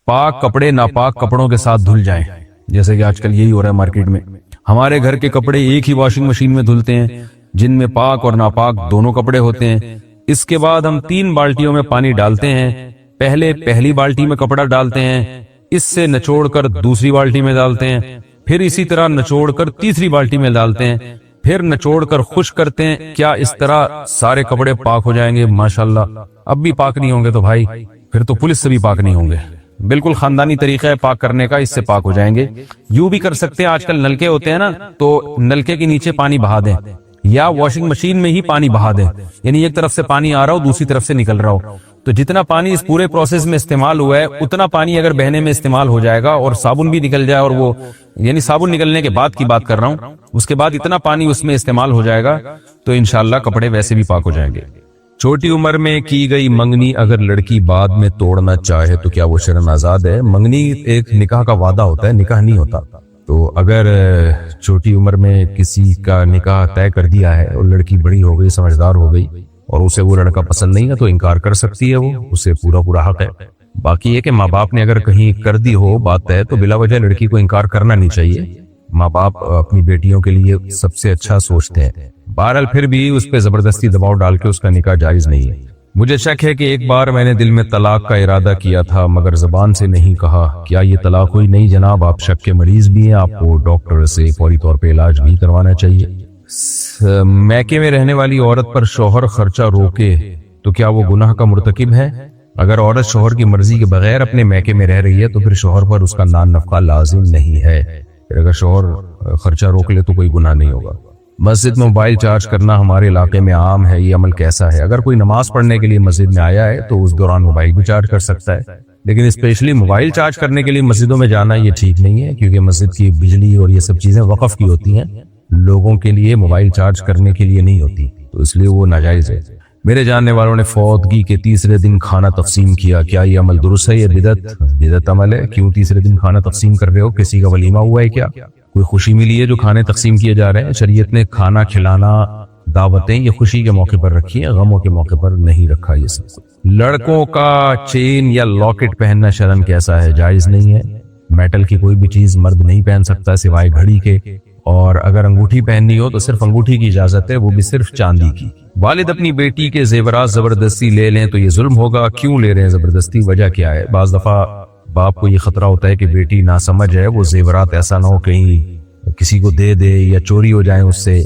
پاک کپڑے ناپاک کپڑوں کے ساتھ دھل جائیں، جیسے کہ آج کل یہی ہو رہا ہے مارکیٹ میں۔ ہمارے گھر کے کپڑے ایک ہی واشنگ مشین میں دھلتے ہیں جن میں پاک اور ناپاک دونوں کپڑے ہوتے ہیں۔ اس کے بعد ہم 3 بالٹیوں میں پانی ڈالتے ہیں۔ پہلے پہلی بالٹی میں کپڑا ڈالتے ہیں، اس سے نچوڑ کر دوسری بالٹی میں ڈالتے ہیں، پھر اسی طرح نچوڑ کر تیسری بالٹی میں ڈالتے ہیں، پھر نچوڑ کر خشک کرتے ہیں۔ کیا اس طرح سارے کپڑے پاک ہو جائیں گے؟ ماشاءاللہ۔ اب بھی پاک نہیں ہوں گے تو بھائی پھر تو پولیس سے بھی پاک نہیں ہوں گے۔ بالکل خاندانی طریقہ ہے پاک کرنے کا، اس سے پاک ہو جائیں گے۔ یوں بھی کر سکتے ہیں، آج کل نلکے ہوتے ہیں نا، تو نلکے کے نیچے پانی بہا دیں یا واشنگ مشین میں ہی پانی بہا دیں، یعنی ایک طرف سے پانی آ رہا ہو دوسری طرف سے نکل رہا ہو، تو جتنا پانی اس پورے پروسیس میں استعمال ہوا ہے اتنا پانی اگر بہنے میں استعمال ہو جائے گا اور صابن بھی نکل جائے، اور وہ یعنی صابن نکلنے کے بعد کی بات کر رہا ہوں، اس کے بعد اتنا پانی اس میں استعمال ہو جائے گا تو انشاءاللہ کپڑے ویسے بھی پاک ہو جائیں گے۔ چھوٹی عمر میں کی گئی منگنی اگر لڑکی بعد میں توڑنا چاہے تو کیا وہ شرعاً آزاد ہے؟ منگنی ایک نکاح کا وعدہ ہوتا ہے، نکاح نہیں ہوتا۔ تو اگر چھوٹی عمر میں کسی کا نکاح طے کر دیا ہے اور لڑکی بڑی ہو گئی، سمجھدار ہو گئی اور اسے وہ لڑکا پسند نہیں ہے تو انکار کر سکتی ہے، وہ اسے پورا حق ہے۔ باقی یہ کہ ماں باپ نے اگر کہیں کر دی ہو بات طے تو بلا وجہ لڑکی کو انکار کرنا نہیں چاہیے۔ ماں باپ اپنی بیٹیوں کے لیے سب سے اچھا سوچتے ہیں، بہرحال پھر بھی اس پہ زبردستی دباؤ ڈال کے اس کا نکاح جائز نہیں ہے۔ مجھے شک ہے کہ ایک بار میں نے دل میں طلاق کا ارادہ کیا تھا مگر زبان سے نہیں کہا، کیا یہ طلاق ہوئی؟ نہیں جناب، آپ شک کے مریض بھی ہیں، آپ کو ڈاکٹر سے فوری طور پہ علاج بھی کروانا چاہیے۔ میکے میں رہنے والی عورت پر شوہر خرچہ روکے تو کیا وہ گناہ کا مرتکب ہے؟ اگر عورت شوہر کی مرضی کے بغیر اپنے میکے میں رہ رہی ہے تو پھر شوہر پر اس کا نان نفقہ لازم نہیں ہے، پھر اگر شوہر خرچہ روک لے تو کوئی گناہ نہیں ہوگا۔ مسجد میں موبائل چارج کرنا ہمارے علاقے میں عام ہے، یہ عمل کیسا ہے؟ اگر کوئی نماز پڑھنے کے لیے مسجد میں آیا ہے تو اس دوران موبائل بھی چارج کر سکتا ہے، لیکن اسپیشلی موبائل چارج کرنے کے لیے مسجدوں میں جانا یہ ٹھیک نہیں ہے، کیونکہ مسجد کی بجلی اور یہ سب چیزیں وقف کی ہوتی ہیں، لوگوں کے لیے موبائل چارج کرنے کے لیے نہیں ہوتی، تو اس لیے وہ ناجائز ہے۔ میرے جاننے والوں نے فوتگی کے تیسرے دن کھانا تقسیم کیا، کیا یہ عمل درست ہے؟ یہ بدعت عمل ہے۔ کیوں تیسرے دن کھانا تقسیم کر رہے ہو؟ کسی کا ولیمہ ہوا ہے کیا؟ کوئی خوشی ملی ہے جو کھانے تقسیم کیے جا رہے ہیں؟ شریعت نے کھانا کھلانا، دعوتیں یہ خوشی کے موقع پر رکھی ہیں، غموں کے موقع پر نہیں رکھا۔ یہ سب لڑکوں کا چین یا لاکٹ پہننا شرعاً کیسا ہے؟ جائز نہیں ہے۔ میٹل کی کوئی بھی چیز مرد نہیں پہن سکتا سوائے گھڑی کے، اور اگر انگوٹھی پہننی ہو تو صرف انگوٹھی کی اجازت ہے، وہ بھی صرف چاندی کی۔ والد اپنی بیٹی کے زیورات زبردستی لے لیں تو یہ ظلم ہوگا؟ کیوں لے رہے ہیں زبردستی؟ وجہ کیا ہے؟ بعض دفعہ باپ کو یہ خطرہ ہوتا ہے کہ بیٹی ناسمجھ ہے، وہ زیورات ایسا نہ ہو کہیں کسی کو دے دے یا چوری ہو جائیں اس سے،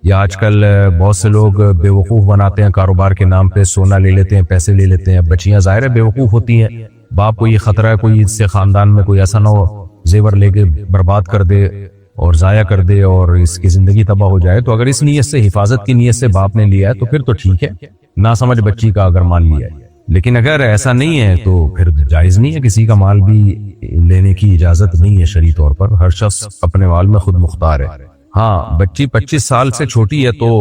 یا آج کل بہت سے لوگ بے وقوف بناتے ہیں، کاروبار کے نام پہ سونا لے لیتے ہیں، پیسے لے لیتے ہیں، بچیاں ظاہر ہے بے وقوف ہوتی ہیں، باپ کو یہ خطرہ ہے کوئی اس سے خاندان میں کوئی ایسا نہ ہو زیور لے کے برباد کر دے اور ضائع کر دے اور اس کی زندگی تباہ ہو جائے۔ تو اگر اس نیت سے، حفاظت کی نیت سے باپ نے لیا ہے تو پھر تو ٹھیک ہے، ناسمجھ بچی کا اگر مان لیا ہے، لیکن اگر ایسا نہیں ہے تو پھر جائز نہیں ہے، کسی کا مال بھی لینے کی اجازت نہیں ہے شرعی طور پر، ہر شخص اپنے مال میں خود مختار ہے۔ ہاں، بچی 25 سال سے چھوٹی ہے تو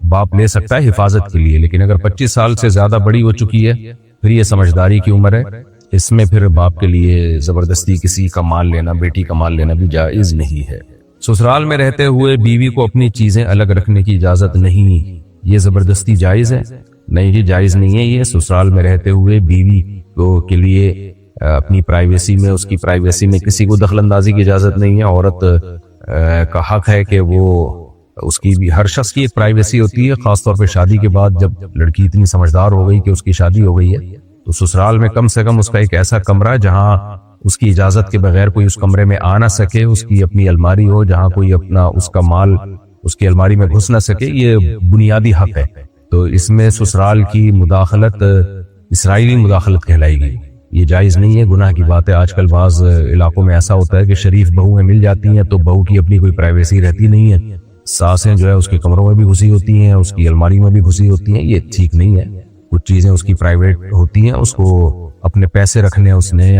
باپ لے سکتا ہے حفاظت کے لیے، لیکن اگر 25 سال سے زیادہ بڑی ہو چکی ہے پھر یہ سمجھداری کی عمر ہے، اس میں پھر باپ کے لیے زبردستی کسی کا مال لینا، بیٹی کا مال لینا بھی جائز نہیں ہے۔ سسرال میں رہتے ہوئے بیوی کو اپنی چیزیں الگ رکھنے کی اجازت نہیں، یہ زبردستی جائز ہے؟ نہیں جی، جائز نہیں ہے یہ۔ سسرال میں رہتے ہوئے بیوی کو کے لیے اپنی پرائیویسی میں، اس کی پرائیویسی میں کسی کو دخل اندازی کی اجازت نہیں ہے۔ عورت کا حق ہے کہ وہ، اس کی بھی، ہر شخص کی ایک پرائیویسی ہوتی ہے، خاص طور پہ شادی کے بعد جب لڑکی اتنی سمجھدار ہو گئی کہ اس کی شادی ہو گئی ہے تو سسرال میں کم سے کم اس کا ایک ایسا کمرہ جہاں اس کی اجازت کے بغیر کوئی اس کمرے میں آ نہ سکے، اس کی اپنی الماری ہو جہاں کوئی اپنا اس کا مال اس کی الماری میں گھس نہ سکے، یہ بنیادی حق ہے۔ تو اس میں سسرال کی مداخلت اسرائیلی مداخلت کہلائے گی، یہ جائز نہیں ہے، گناہ کی بات ہے۔ آج کل بعض علاقوں میں ایسا ہوتا ہے کہ شریف بہویں مل جاتی ہیں تو بہو کی اپنی کوئی پرائیویسی رہتی نہیں ہے، ساسیں جو ہے اس کے کمروں میں بھی گھسی ہوتی ہیں، اس کی الماری میں بھی گھسی ہوتی ہیں، یہ ٹھیک نہیں ہے۔ کچھ چیزیں اس کی پرائیویٹ ہوتی ہیں، اس کو اپنے پیسے رکھنے ہیں اس نے،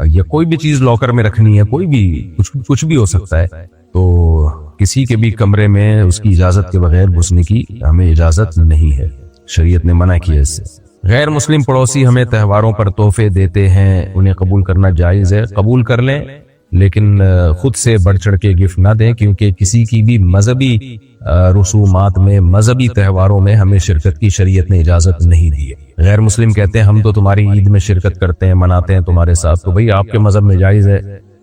یا کوئی بھی چیز لاکر میں رکھنی ہے، کوئی بھی کچھ بھی ہو سکتا ہے، تو کسی کے بھی کمرے میں اس کی اجازت کے بغیر گھسنے کی ہمیں اجازت نہیں ہے، شریعت نے منع کیا اس سے۔ غیر مسلم پڑوسی ہمیں تہواروں پر تحفے دیتے ہیں، انہیں قبول کرنا جائز ہے؟ قبول کر لیں، لیکن خود سے بڑھ چڑھ کے گفٹ نہ دیں، کیونکہ کسی کی بھی مذہبی رسومات میں، مذہبی تہواروں میں ہمیں شرکت کی شریعت نے اجازت نہیں دی ہے۔ غیر مسلم کہتے ہیں ہم تو تمہاری عید میں شرکت کرتے ہیں، مناتے ہیں تمہارے ساتھ، تو بھئی آپ کے مذہب میں جائز ہے،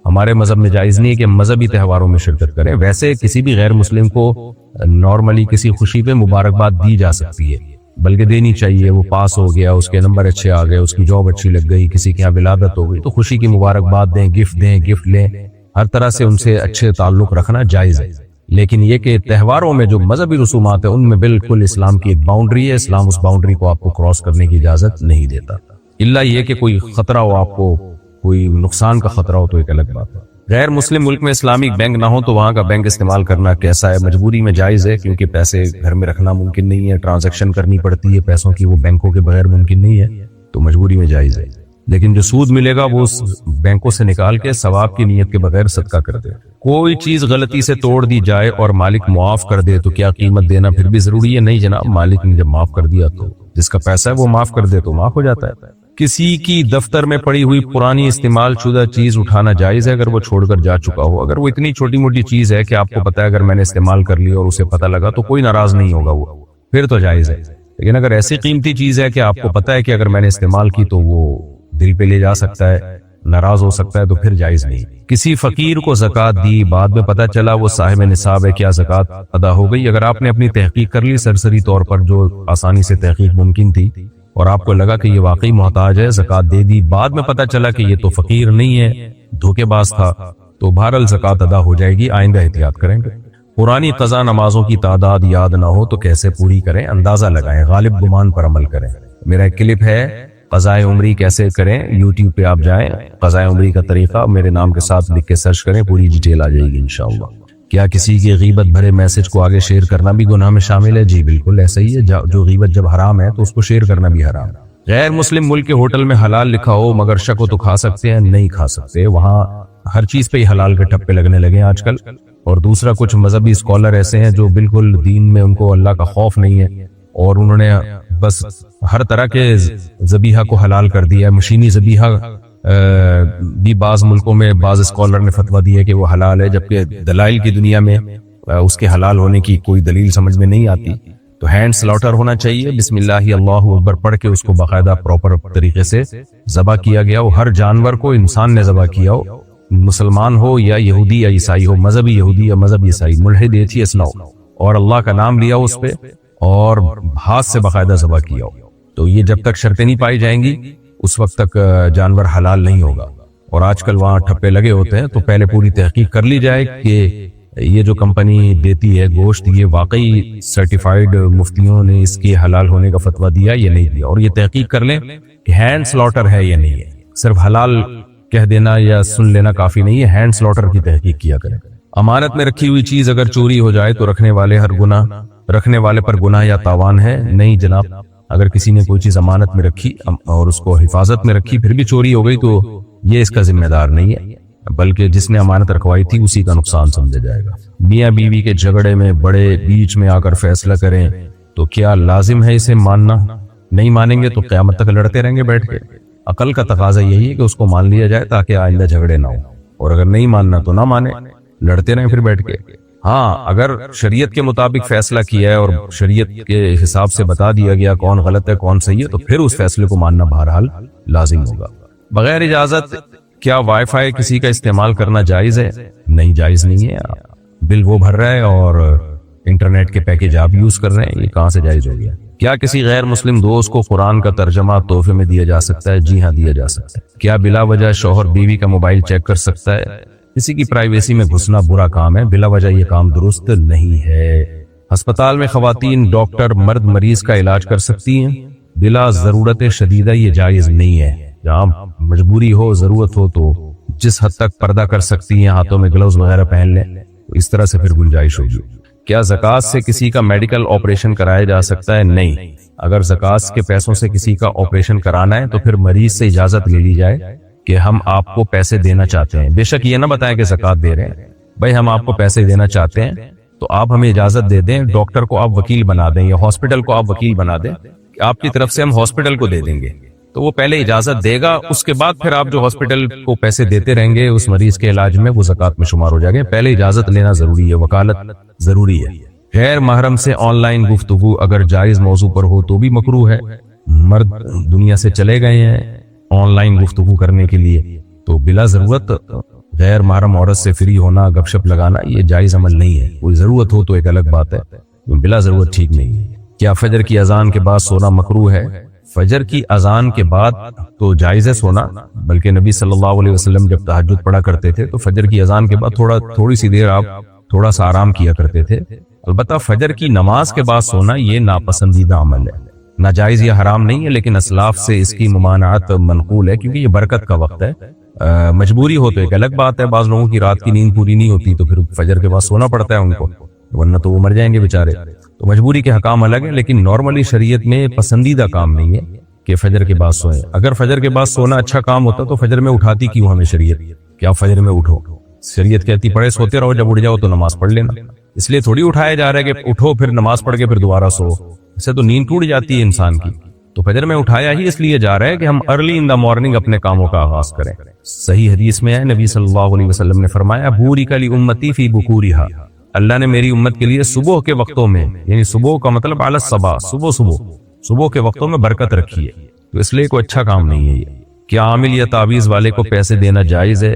ہمارے مذہب میں جائز نہیں ہے کہ مذہبی تہواروں میں شرکت کریں۔ ویسے کسی بھی غیر مسلم کو نارملی کسی خوشی پہ مبارکباد دی جا سکتی ہے، بلکہ دینی چاہیے۔ وہ پاس ہو گیا، اس کے نمبر اچھے آ گئے، اس کی جاب اچھی لگ گئی، کسی کے یہاں ولادت ہو گئی، تو خوشی کی مبارکباد دیں، گفٹ لیں، ہر طرح سے ان سے اچھے تعلق رکھنا جائز ہے۔ لیکن یہ کہ تہواروں میں جو مذہبی رسومات ہیں ان میں بالکل اسلام کی ایک باؤنڈری ہے، اسلام اس باؤنڈری کو آپ کو کراس کرنے کی اجازت نہیں دیتا، الا یہ کہ کوئی خطرہ ہو، آپ کو کوئی نقصان کا خطرہ ہو تو ایک الگ بات ہے۔ غیر مسلم ملک میں اسلامک بینک نہ ہو تو وہاں کا بینک استعمال کرنا کیسا ہے؟ مجبوری میں جائز ہے، کیونکہ پیسے گھر میں رکھنا ممکن نہیں ہے، ٹرانزیکشن کرنی پڑتی ہے پیسوں کی، وہ بینکوں کے بغیر ممکن نہیں ہے، تو مجبوری میں جائز ہے۔ لیکن جو سود ملے گا وہ بینکوں سے نکال کے ثواب کی نیت کے بغیر صدقہ کر دے۔ کوئی چیز غلطی سے توڑ دی جائے اور مالک معاف کر دے تو کیا قیمت دینا پھر بھی ضروری ہے؟ نہیں جناب، مالک نے جب معاف کر دیا تو جس کا پیسہ ہے وہ معاف کر دے تو معاف ہو جاتا ہے۔ کسی کی دفتر میں پڑی ہوئی پرانی استعمال شدہ چیز اٹھانا جائز ہے اگر وہ چھوڑ کر جا چکا ہو۔ اگر وہ اتنی چھوٹی موٹی چیز ہے کہ آپ کو پتا ہے اگر میں نے استعمال کر لی اور اسے پتہ لگا تو کوئی ناراض نہیں ہوگا، وہ پھر تو جائز ہے۔ لیکن اگر ایسی قیمتی چیز ہے کہ آپ کو پتا ہے کہ اگر میں نے استعمال کی تو وہ دل پہ لے جا سکتا ہے، ناراض ہو سکتا ہے، تو پھر جائز نہیں۔ کسی فقیر کو زکوٰۃ دی، بعد میں پتہ چلا وہ صاحب نصاب ہے، کیا زکوٰۃ ادا ہو گئی؟ اگر آپ نے اپنی تحقیق کر لی سرسری طور پر، جو آسانی سے تحقیق ممکن تھی، اور آپ کو لگا کہ یہ واقعی محتاج ہے، زکوٰۃ دے دی، بعد میں پتہ چلا کہ یہ تو فقیر نہیں ہے، دھوکے باز تھا، تو بہرحال زکوٰۃ ادا ہو جائے گی، آئندہ احتیاط کریں گے۔ پرانی قضا نمازوں کی تعداد یاد نہ ہو تو کیسے پوری کریں؟ اندازہ لگائیں، غالب گمان پر عمل کریں۔ میرا ایک کلپ ہے قضائے عمری کیسے کریں، یوٹیوب پہ آپ جائیں، قضائے عمری کا طریقہ میرے نام کے ساتھ لکھ کے سرچ کریں، پوری ڈیٹیل آ جائے گی انشاءاللہ۔ کیا کسی کی غیبت بھرے میسج کو آگے شیئر کرنا بھی گناہ میں شامل ہے؟ جی بالکل ایسا ہی ہے، جو غیبت جب حرام ہے تو اس کو شیئر کرنا بھی حرام ہے۔ غیر مسلم ملک کے ہوٹل میں حلال لکھا ہو مگر شک ہو تو کھا سکتے ہیں؟ نہیں کھا سکتے، وہاں ہر چیز پہ ہی حلال کے ٹھپے لگنے لگے ہیں آج کل۔ اور دوسرا، کچھ مذہبی اسکالر ایسے ہیں جو بالکل دین میں ان کو اللہ کا خوف نہیں ہے، اور انہوں نے بس ہر طرح کے ذبیحہ کو حلال کر دیا ہے۔ مشینی ذبیحہ بھی بعض ملکوں میں بعض اسکالر نے فتویٰ دیا ہے کہ وہ حلال ہے، جبکہ دلائل کی دنیا میں اس کے حلال ہونے کی کوئی دلیل سمجھ میں نہیں آتی۔ تو ہینڈ سلاٹر ہونا چاہیے، بسم اللہ اللہ اکبر پڑھ کے اس کو باقاعدہ پراپر طریقے سے ذبح کیا گیا ہو۔ ہر جانور کو انسان نے ذبح کیا ہو، مسلمان ہو یا یہودی یا عیسائی ہو، مذہبی یہودی یا مذہبی عیسائی، ملحد ایتھیسٹ نہ ہو، اور اللہ کا نام لیا اس پہ اور ہاتھ سے باقاعدہ ذبح کیا ہو۔ تو یہ جب تک شرطیں نہیں پائی جائیں گی اس وقت تک جانور حلال نہیں ہوگا۔ اور آج کل وہاں ٹھپے لگے ہوتے ہیں، تو پہلے پوری تحقیق کر لی جائے کہ یہ جو کمپنی دیتی ہے گوشت، یہ واقعی سرٹیفائیڈ مفتیوں نے اس کے حلال ہونے کا فتویٰ دیا یا نہیں دیا، اور یہ تحقیق کر لیں کہ ہینڈ سلاٹر ہے یا نہیں ہے۔ صرف حلال کہہ دینا یا سن لینا کافی نہیں ہے، ہینڈ سلاٹر کی تحقیق کیا کریں۔ امانت میں رکھی ہوئی چیز اگر چوری ہو جائے تو رکھنے والے پر گناہ یا تاوان ہے؟ نہیں جناب، اگر کسی نے کوئی چیز امانت میں رکھی اور اس کو حفاظت میں رکھی پھر بھی چوری ہو گئی تو یہ اس کا ذمہ دار نہیں ہے، بلکہ جس نے امانت رکھوائی تھی اسی کا نقصان سمجھا جائے گا۔ میاں بیوی کے جھگڑے میں بڑے بیچ میں آ کر فیصلہ کریں تو کیا لازم ہے اسے ماننا؟ نہیں مانیں گے تو قیامت تک لڑتے رہیں گے بیٹھ کے۔ عقل کا تقاضا یہی ہے کہ اس کو مان لیا جائے تاکہ آئندہ جھگڑے نہ ہو، اور اگر نہیں ماننا تو نہ مانے، لڑتے رہیں پھر بیٹھ کے۔ ہاں، اگر شریعت کے مطابق فیصلہ کیا ہے اور شریعت کے حساب سے بتا دیا گیا کون غلط ہے کون صحیح ہے، تو پھر اس فیصلے کو ماننا بہرحال لازم ہوگا۔ بغیر اجازت کیا وائی فائی کسی کا استعمال کرنا جائز ہے؟ نہیں، جائز نہیں ہے۔ بل وہ بھر رہا ہے اور انٹرنیٹ کے پیکج آپ یوز کر رہے ہیں، یہ کہاں سے جائز ہو گیا؟ کیا کسی غیر مسلم دوست کو قرآن کا ترجمہ تحفے میں دیا جا سکتا ہے؟ جی ہاں، دیا جا سکتا ہے۔ کیا بلا وجہ شوہر بیوی کا موبائل چیک کر سکتا ہے؟ کسی کی پرائیویسی میں گھسنا برا کام ہے، بلا وجہ یہ کام درست نہیں ہے۔ ہسپتال میں خواتین ڈاکٹر مرد مریض کا علاج کر سکتی ہیں؟ بلا ضرورت شدیدہ یہ جائز نہیں ہے۔ جہاں مجبوری ہو، ضرورت ہو تو جس حد تک پردہ کر سکتی ہیں، ہاتھوں میں گلوز وغیرہ پہن لیں، تو اس طرح سے پھر گنجائش ہوگی۔ کیا زکوٰۃ سے کسی کا میڈیکل آپریشن کرایا جا سکتا ہے؟ نہیں، اگر زکوٰۃ کے پیسوں سے کسی کا آپریشن کرانا ہے تو پھر مریض سے اجازت لے لی جائے کہ ہم آپ کو پیسے دینا چاہتے ہیں۔ بے شک یہ نہ بتائیں کہ زکوٰۃ دے رہے ہیں، بھائی ہم آپ کو پیسے دینا چاہتے ہیں تو آپ ہمیں اجازت دے دیں، ڈاکٹر کو آپ وکیل بنا دیں یا ہاسپٹل کو آپ وکیل بنا دیں کہ آپ کی طرف سے ہم ہاسپٹل کو دے دیں گے، تو وہ پہلے اجازت دے گا، اس کے بعد پھر آپ جو ہاسپٹل کو پیسے دیتے رہیں گے اس مریض کے علاج میں، وہ زکوٰۃ میں شمار ہو جائے گا۔ پہلے اجازت لینا ضروری ہے، وکالت ضروری ہے۔ غیر محرم سے آن لائن گفتگو اگر جائز موضوع پر ہو تو بھی مکروہ ہے. مرد دنیا سے چلے گئے ہیں آن لائن گفتگو کرنے کے لیے تو بلا ضرورت غیر محرم عورت سے فری ہونا, گپ شپ لگانا یہ جائز عمل نہیں ہے. کوئی ضرورت ہو تو ایک الگ بات ہے, بلا ضرورت ٹھیک نہیں ہے. کیا فجر کی اذان کے بعد سونا مکروہ ہے؟ فجر کی اذان کے بعد تو جائز ہے سونا, بلکہ نبی صلی اللہ علیہ وسلم جب تہجد پڑھا کرتے تھے تو فجر کی اذان کے بعد تھوڑی سی دیر آپ تھوڑا سا آرام کیا کرتے تھے. البتہ فجر کی نماز کے بعد سونا یہ ناپسندیدہ عمل ہے, ناجائز یا حرام نہیں ہے, لیکن اسلاف سے اس کی ممانعت منقول ہے کیونکہ یہ برکت کا وقت ہے. مجبوری ہو تو ایک الگ بات ہے, بعض لوگوں کی رات کی نیند پوری نہیں ہوتی تو پھر فجر کے بعد سونا پڑتا ہے ان کو, ورنہ تو وہ مر جائیں گے بیچارے. تو مجبوری کے حکام الگ ہیں, لیکن نارملی شریعت میں پسندیدہ کام نہیں ہے کہ فجر کے بعد سوئیں. اگر فجر کے بعد سونا اچھا کام ہوتا تو فجر میں اٹھاتی کیوں ہمیں شریعت کہ آپ فجر میں اٹھو؟ شریعت کہتی پڑھے سوتے رہو, جب اٹھ جاؤ تو نماز پڑھ لینا. اس لیے تھوڑی اٹھایا جا رہا ہے کہ اٹھو پھر نماز پڑھ کے پھر دوبارہ سو, اسے تو نیند ٹوٹ جاتی ہے انسان کی. تو فجر میں اٹھایا ہی اس لیے جا رہا ہے کہ ہم ارلی ان دا مارننگ اپنے کاموں کا آغاز کریں. صحیح حدیث میں ہے, نبی صلی اللہ علیہ وسلم نے فرمایا بورک لامتی فی بکورہا, اللہ نے میری امت کے لیے صبح کے وقتوں میں, یعنی صبح کا مطلب علی الصباح, صبح کے وقتوں میں برکت رکھی ہے. تو اس لیے کوئی اچھا کام نہیں ہے یہ. کیا عامل یا تعویذ والے کو پیسے دینا جائز ہے؟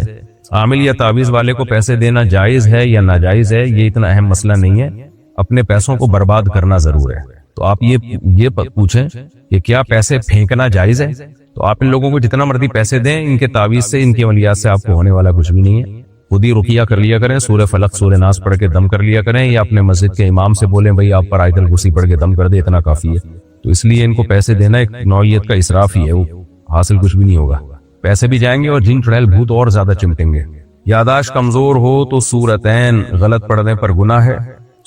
عامل یا تعویذ والے کو پیسے دینا جائز ہے یا ناجائز ہے یہ اتنا اہم مسئلہ نہیں ہے, اپنے پیسوں کو برباد کرنا ضرور ہے. تو آپ یہ پوچھیں کہ کیا پیسے پھینکنا جائز ہے؟ تو آپ ان لوگوں کو جتنا مرضی پیسے دیں, ان کے تعویذ سے, ان کے ولیات سے آپ کو ہونے والا کچھ بھی نہیں ہے. خود ہی رقیہ کر لیا کریں, سورہ فلق سورہ ناس پڑھ کے دم کر لیا کریں, یا اپنے مسجد کے امام سے بولیں بھائی آپ پر آیت الکرسی پڑھ کے دم کر دے, اتنا کافی ہے. تو اس لیے ان کو پیسے دینا ایک نوعیت کا اسراف ہی ہے, وہ حاصل کچھ بھی نہیں ہوگا. پیسے بھی جائیں گے اور جن چڑیل بھوت اور زیادہ چمٹیں گے. یاداشت کمزور ہو تو سورتین غلط پڑھنے پر گناہ ہے؟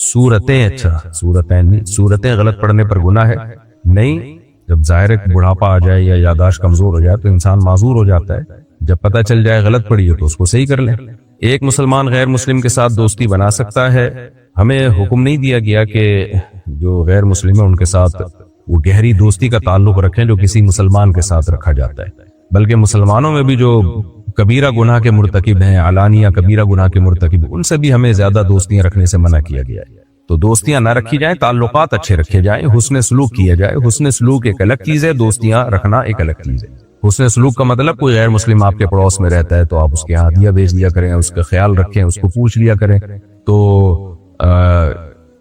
سورتیں, اچھا سورتین نہیں, سورتیں غلط پڑھنے پر گناہ ہے نہیں. جب ظاہر بڑھاپا آ جائے یا یاداشت کمزور ہو جائے تو انسان معذور ہو جاتا ہے. جب پتہ چل جائے غلط پڑھی ہو تو اس کو صحیح کر لیں. ایک مسلمان غیر مسلم کے ساتھ دوستی بنا سکتا ہے؟ ہمیں حکم نہیں دیا گیا کہ جو غیر مسلم ہے ان کے ساتھ وہ گہری دوستی کا تعلق رکھیں جو کسی مسلمان کے ساتھ رکھا جاتا ہے, بلکہ مسلمانوں میں بھی جو کبیرہ گناہ کے مرتکب ہیں, علانیہ کبیرہ گناہ کے مرتکب, ان سے بھی ہمیں زیادہ دوستیاں رکھنے سے منع کیا گیا ہے. تو دوستیاں نہ رکھی جائیں, تعلقات اچھے رکھے جائیں, حسن سلوک کیا جائے. حسن سلوک ایک الگ چیز ہے, دوستیاں رکھنا ایک الگ چیز ہے. حسن سلوک کا مطلب کوئی غیر مسلم آپ کے پڑوس میں رہتا ہے تو آپ اس کے ہدیہ بھیج دیا کریں, اس کا خیال رکھیں, اس کو پوچھ لیا کریں. تو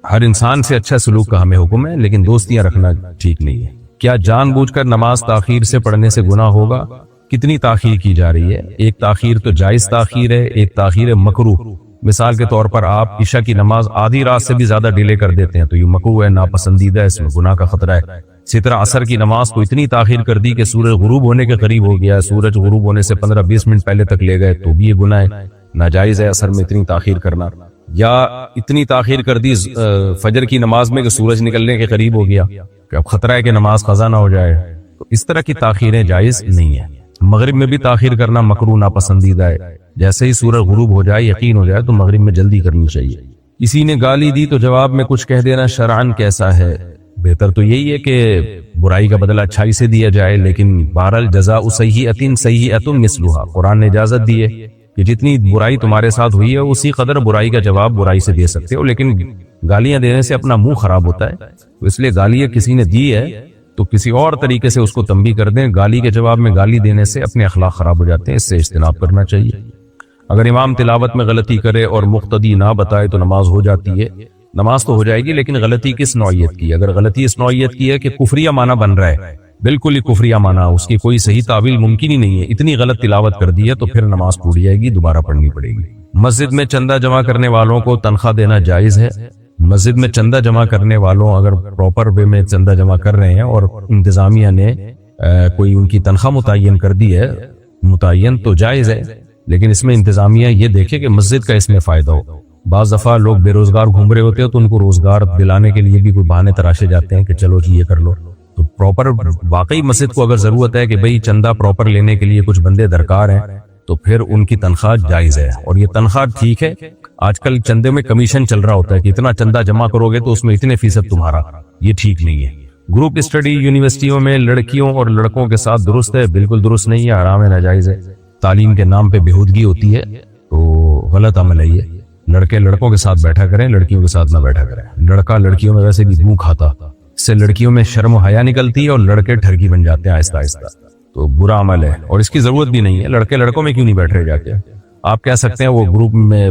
ہر انسان سے اچھا سلوک کا ہمیں حکم ہے, لیکن دوستیاں رکھنا ٹھیک نہیں ہے. کیا جان بوجھ کر نماز تاخیر سے پڑھنے سے گناہ ہوگا؟ کتنی تاخیر کی جا رہی ہے؟ ایک تاخیر تو جائز تاخیر ہے, ایک تاخیر مکروہ. مثال کے طور پر آپ عشاء کی نماز آدھی رات سے بھی زیادہ ڈیلے کر دیتے ہیں تو یہ مکروہ ہے, ناپسندیدہ ہے, اس میں گناہ کا خطرہ ہے. اسی طرح عصر کی نماز کو اتنی تاخیر کر دی کہ سورج غروب ہونے کے قریب ہو گیا, سورج غروب ہونے سے 15-20 منٹ پہلے تک لے گئے تو بھی یہ گناہ ہے, ناجائز ہے عصر میں اتنی تاخیر کرنا. یا اتنی تاخیر کر دی فجر کی نماز میں کہ سورج نکلنے کے قریب ہو گیا کہ اب خطرہ ہے کہ نماز قضا نہ ہو جائے, تو اس طرح کی تاخیریں جائز نہیں ہیں. مغرب میں بھی تاخیر کرنا مکروہ ناپسندیدہ ہے. جیسے ہی سورج غروب ہو جائے, یقین ہو جائے تو مغرب میں جلدی کرنی چاہیے. کسی نے گالی دی تو جواب میں کچھ کہہ دینا شرعاً کیسا ہے؟ بہتر تو یہی ہے کہ برائی کا بدلہ اچھائی سے دیا جائے, لیکن بہرحال جزاء سیئۃ سیئۃ مثلھا, قرآن نے اجازت دی ہے کہ جتنی برائی تمہارے ساتھ ہوئی ہے اسی قدر برائی کا جواب برائی سے دے سکتے ہو, لیکن گالیاں دینے سے اپنا منہ خراب ہوتا ہے. تو اس لیے گالیاں کسی نے دی ہے تو کسی اور طریقے سے اس کو تنبیہ کر دیں. گالی کے جواب میں گالی دینے سے اپنے اخلاق خراب ہو جاتے ہیں, اس سے اجتناب کرنا چاہیے. اگر امام تلاوت میں غلطی کرے اور مقتدی نہ بتائے تو نماز ہو جاتی ہے؟ نماز تو ہو جائے گی, لیکن غلطی کس نوعیت کی؟ اگر غلطی اس نوعیت کی ہے کہ کفریہ معنی بن رہا ہے, بالکل ہی کفریہ معنی, اس کی کوئی صحیح تعویل ممکن ہی نہیں ہے, اتنی غلط تلاوت کر دی ہے تو پھر نماز ٹوٹ جائے گی, دوبارہ پڑھنی پڑے گی. مسجد میں چندہ جمع کرنے والوں کو تنخواہ دینا جائز ہے؟ مسجد میں چندہ جمع کرنے والوں اگر پراپر وے میں چندہ جمع کر رہے ہیں اور انتظامیہ نے کوئی ان کی تنخواہ متعین کر دی ہے, متعین تو جائز ہے, لیکن اس میں انتظامیہ یہ دیکھے کہ مسجد کا اس میں فائدہ ہو. بعض دفعہ لوگ بے روزگار گھوم رہے ہوتے ہیں تو ان کو روزگار دلانے کے لیے بھی کوئی بہانے تراشے جاتے ہیں کہ چلو جی یہ کر لو. تو پراپر واقعی مسجد کو اگر ضرورت ہے کہ بھئی چندہ پراپر لینے کے لیے کچھ بندے درکار ہیں تو پھر ان کی تنخواہ جائز ہے. اور یہ تنخواہ ٹھیک ہے, آج کل چندے میں کمیشن چل رہا ہوتا ہے کہ اتنا چندہ جمع کرو گے تو اس میں اتنے فیصد تمہارا, یہ ٹھیک نہیں ہے. گروپ اسٹڈی یونیورسٹیوں میں لڑکیوں اور لڑکوں کے ساتھ درست ہے؟ بالکل درست نہیں ہے, حرام ہے, ناجائز ہے. تعلیم کے نام پہ بےہودگی ہوتی ہے تو غلط عمل ہے یہ. لڑکے لڑکوں کے ساتھ بیٹھا کریں، لڑکیوں کے ساتھ نہ بیٹھا کریں. لڑکا لڑکیوں میں ویسے بھی منہ کھاتا، اس سے لڑکیوں میں شرم و حیا نکلتی ہے اور لڑکے ٹھرکی بن جاتے ہیں آہستہ آہستہ. تو برا عمل ہے اور اس کی ضرورت بھی نہیں ہے. لڑکے لڑکوں میں کیوں نہیں بیٹھ رہے جا کے؟ آپ کہہ سکتے ہیں وہ گروپ میں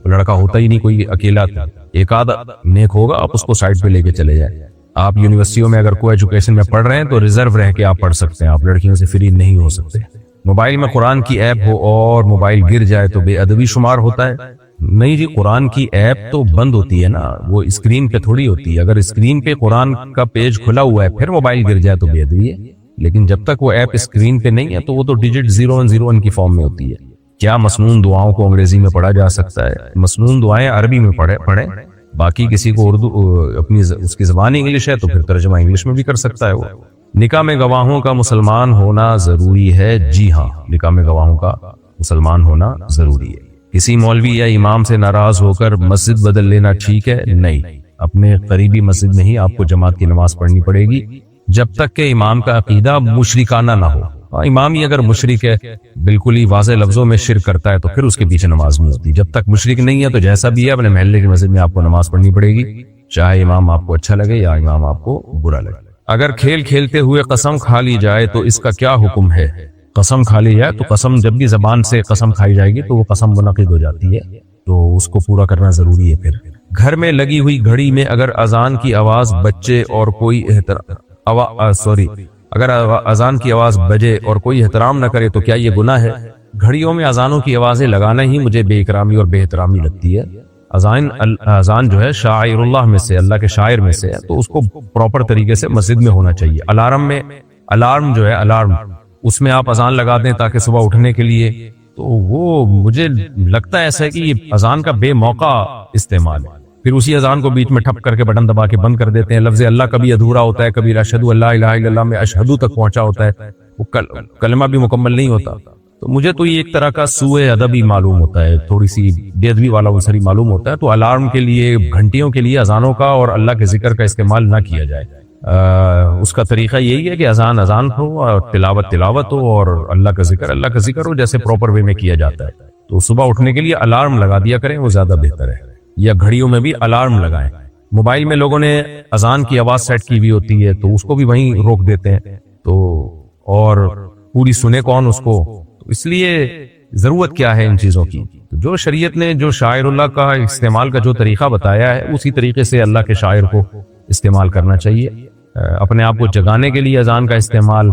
لڑکا ہوتا ہی نہیں، کوئی اکیلا ایک آدھا نیک ہوگا، آپ اس کو سائڈ پہ لے کے چلے جائیں. آپ یونیورسٹیوں میں اگر کو ایجوکیشن میں پڑھ رہے ہیں تو ریزرو رہ کے آپ پڑھ سکتے ہیں، آپ لڑکیوں سے فری نہیں ہو سکتے. موبائل میں قرآن کی ایپ ہو اور موبائل گر جائے تو بے ادبی شمار ہوتا ہے؟ نہیں جی، قرآن کی ایپ تو بند ہوتی ہے نا، وہ اسکرین پہ تھوڑی ہوتی ہے. اگر اسکرین پہ قرآن کا پیج کھلا ہوا ہے پھر موبائل گر جائے تو بے ادبی ہے، لیکن جب تک وہ ایپ اسکرین پہ نہیں ہے تو وہ تو ڈیجٹ 0101 کی فارم میں ہوتی ہے. کیا مسنون دعاؤں کو انگریزی میں پڑھا جا سکتا ہے؟ مسنون دعائیں عربی میں پڑھیں. باقی کسی کو اردو اپنی اس کی زبان انگلش ہے تو پھر ترجمہ انگلش میں بھی کر سکتا ہے. وہ نکاح میں گواہوں کا مسلمان ہونا ضروری ہے؟ جی ہاں، نکاح میں گواہوں کا مسلمان ہونا ضروری ہے. کسی مولوی یا امام سے ناراض ہو کر مسجد بدل لینا ٹھیک ہے؟ نہیں، اپنے قریبی مسجد میں ہی آپ کو جماعت کی نماز پڑھنی پڑے گی جب تک کہ امام کا عقیدہ مشرکانہ نہ ہو. امام ہی اگر مشرک ہے، بالکل ہی واضح لفظوں میں شرک کرتا ہے تو پھر اس کے پیچھے نماز نہیں ہوتی. جب تک مشرک نہیں ہے تو جیسا بھی ہے اپنے محلے کی مسجد میں آپ کو نماز پڑھنی پڑے گی، چاہے امام آپ کو اچھا لگے یا امام آپ کو برا لگے. اگر کھیل کھیلتے ہوئے قسم کھا لی جائے تو اس کا کیا حکم ہے؟ قسم کھا لی جائے تو قسم جب بھی زبان سے قسم کھائی جائے گی تو وہ قسم منعقد ہو جاتی ہے، تو اس کو پورا کرنا ضروری ہے. پھر گھر میں لگی ہوئی گھڑی میں اگر اذان کی آواز بچے اور کوئی اگر اذان کی آواز بجے اور کوئی احترام نہ کرے تو کیا یہ گناہ ہے؟ گھڑیوں میں اذانوں کی آوازیں لگانا ہی مجھے بے اکرامی اور بے احترامی لگتی ہے. اذان جو ہے شاعر اللہ میں سے، اللہ کے شاعر میں سے ہے، تو اس کو پراپر طریقے سے مسجد میں ہونا چاہیے. الارم جو ہے الارم، اس میں آپ اذان لگا دیں تاکہ صبح اٹھنے کے لیے، تو وہ مجھے لگتا ہے ایسا ہے کہ یہ اذان کا بے موقع استعمال ہے. پھر اسی اذان کو بیچ میں ٹھپ کر کے بٹن دبا کے بند کر دیتے ہیں. لفظ اللہ کبھی ادھورا ہوتا ہے، کبھی اشہدو اللہ الہ الا اللہ میں اشہدو تک پہنچا ہوتا ہے، وہ کلمہ بھی مکمل نہیں ہوتا. تو مجھے تو یہ ایک طرح کا سوء ادبی معلوم ہوتا ہے، تھوڑی سی بے ادبی والا عنصر معلوم ہوتا ہے. تو الارم کے لیے، گھنٹیوں کے لیے اذانوں کا اور اللہ کے ذکر کا استعمال نہ کیا جائے. اس کا طریقہ یہی ہے کہ اذان ہو اور تلاوت ہو اور اللہ کا ذکر ہو جیسے پراپر وے میں کیا جاتا ہے. تو صبح اٹھنے کے لیے الارم لگا دیا کریں، وہ زیادہ بہتر ہے. یا گھڑیوں میں بھی الارم لگائیں. موبائل میں لوگوں نے اذان کی آواز سیٹ کی ہوئی ہوتی ہے تو اس کو بھی وہیں روک دیتے ہیں، تو اور پوری سنے کون اس کو. تو اس لیے ضرورت کیا ہے ان چیزوں کی؟ جو شریعت نے جو شاعر اللہ کا استعمال کا جو طریقہ بتایا ہے اسی طریقے سے اللہ کے شاعر کو استعمال کرنا چاہیے. اپنے آپ کو جگانے کے لیے اذان کا استعمال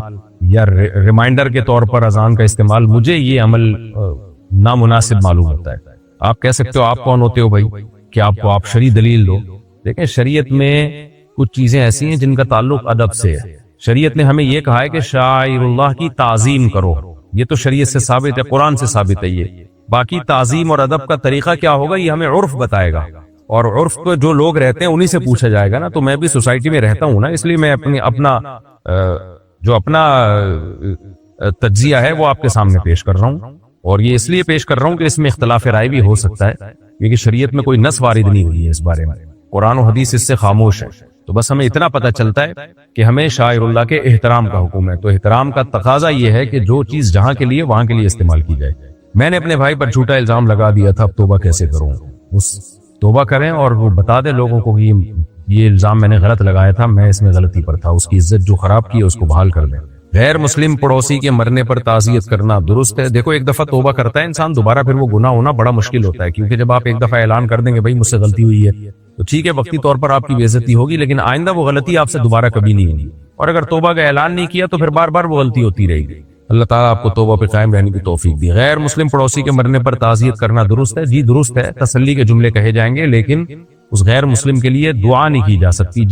یا ریمائنڈر کے طور پر اذان کا استعمال، مجھے یہ عمل نامناسب معلوم ہوتا ہے. آپ کہہ سکتے ہو آپ کون ہوتے ہو بھائی کہ آپ شرعی دلیل دو. دیکھیں شریعت میں کچھ چیزیں ایسی ہیں جن کا تعلق ادب سے ہے. شریعت نے ہمیں یہ کہا ہے کہ شاعر اللہ کی تعظیم کرو، یہ تو شریعت سے ثابت ہے، قرآن سے ثابت ہے. یہ باقی تعظیم اور ادب کا طریقہ کیا ہوگا یہ ہمیں عرف بتائے گا، اور عرف پہ جو لوگ رہتے ہیں انہی سے پوچھا جائے گا نا. تو میں بھی سوسائٹی میں رہتا ہوں نا، اس لیے میں اپنا تجزیہ ہے وہ آپ کے سامنے پیش کر رہا ہوں. اور یہ اس لیے پیش کر رہا ہوں کہ اس میں اختلاف رائے بھی ہو سکتا ہے، کیونکہ شریعت میں کوئی نص وارد نہیں ہوئی ہے اس بارے میں، قرآن و حدیث اس سے خاموش ہے. تو بس ہمیں اتنا پتہ چلتا ہے کہ ہمیں شاعر اللہ کے احترام کا حکم ہے. تو احترام کا تقاضا یہ ہے کہ جو چیز جہاں کے لیے وہاں کے لیے استعمال کی جائے. میں نے اپنے بھائی پر جھوٹا الزام لگا دیا تھا، اب توبہ کیسے کروں؟ توبہ کریں اور وہ بتا دیں لوگوں کو کہ یہ الزام میں نے غلط لگایا تھا، میں اس میں غلطی پر تھا. اس کی عزت جو خراب کی ہے اس کو بحال کر دیں. غیر مسلم پڑوسی کے مرنے پر تعزیت کرنا درست ہے؟ دیکھو ایک دفعہ توبہ کرتا ہے انسان، دوبارہ پھر وہ گناہ ہونا بڑا مشکل ہوتا ہے، کیونکہ جب آپ ایک دفعہ اعلان کر دیں گے بھائی مجھ سے غلطی ہوئی ہے تو ٹھیک ہے، وقتی طور پر آپ کی بے عزتی ہوگی، لیکن آئندہ وہ غلطی آپ سے دوبارہ کبھی نہیں ہوگی. اور اگر توبہ کا اعلان نہیں کیا تو پھر بار بار وہ غلطی ہوتی رہے گی. اللہ تعالیٰ آپ کو توبہ پہ قائم رہنے کی توفیق دی. غیر مسلم پڑوسی کے مرنے پر تعزیت کرنا درست ہے؟ جی درست ہے، تسلی کے جملے کہے جائیں گے، لیکن اس غیر مسلم کے لیے دعا نہیں کی جا سکتی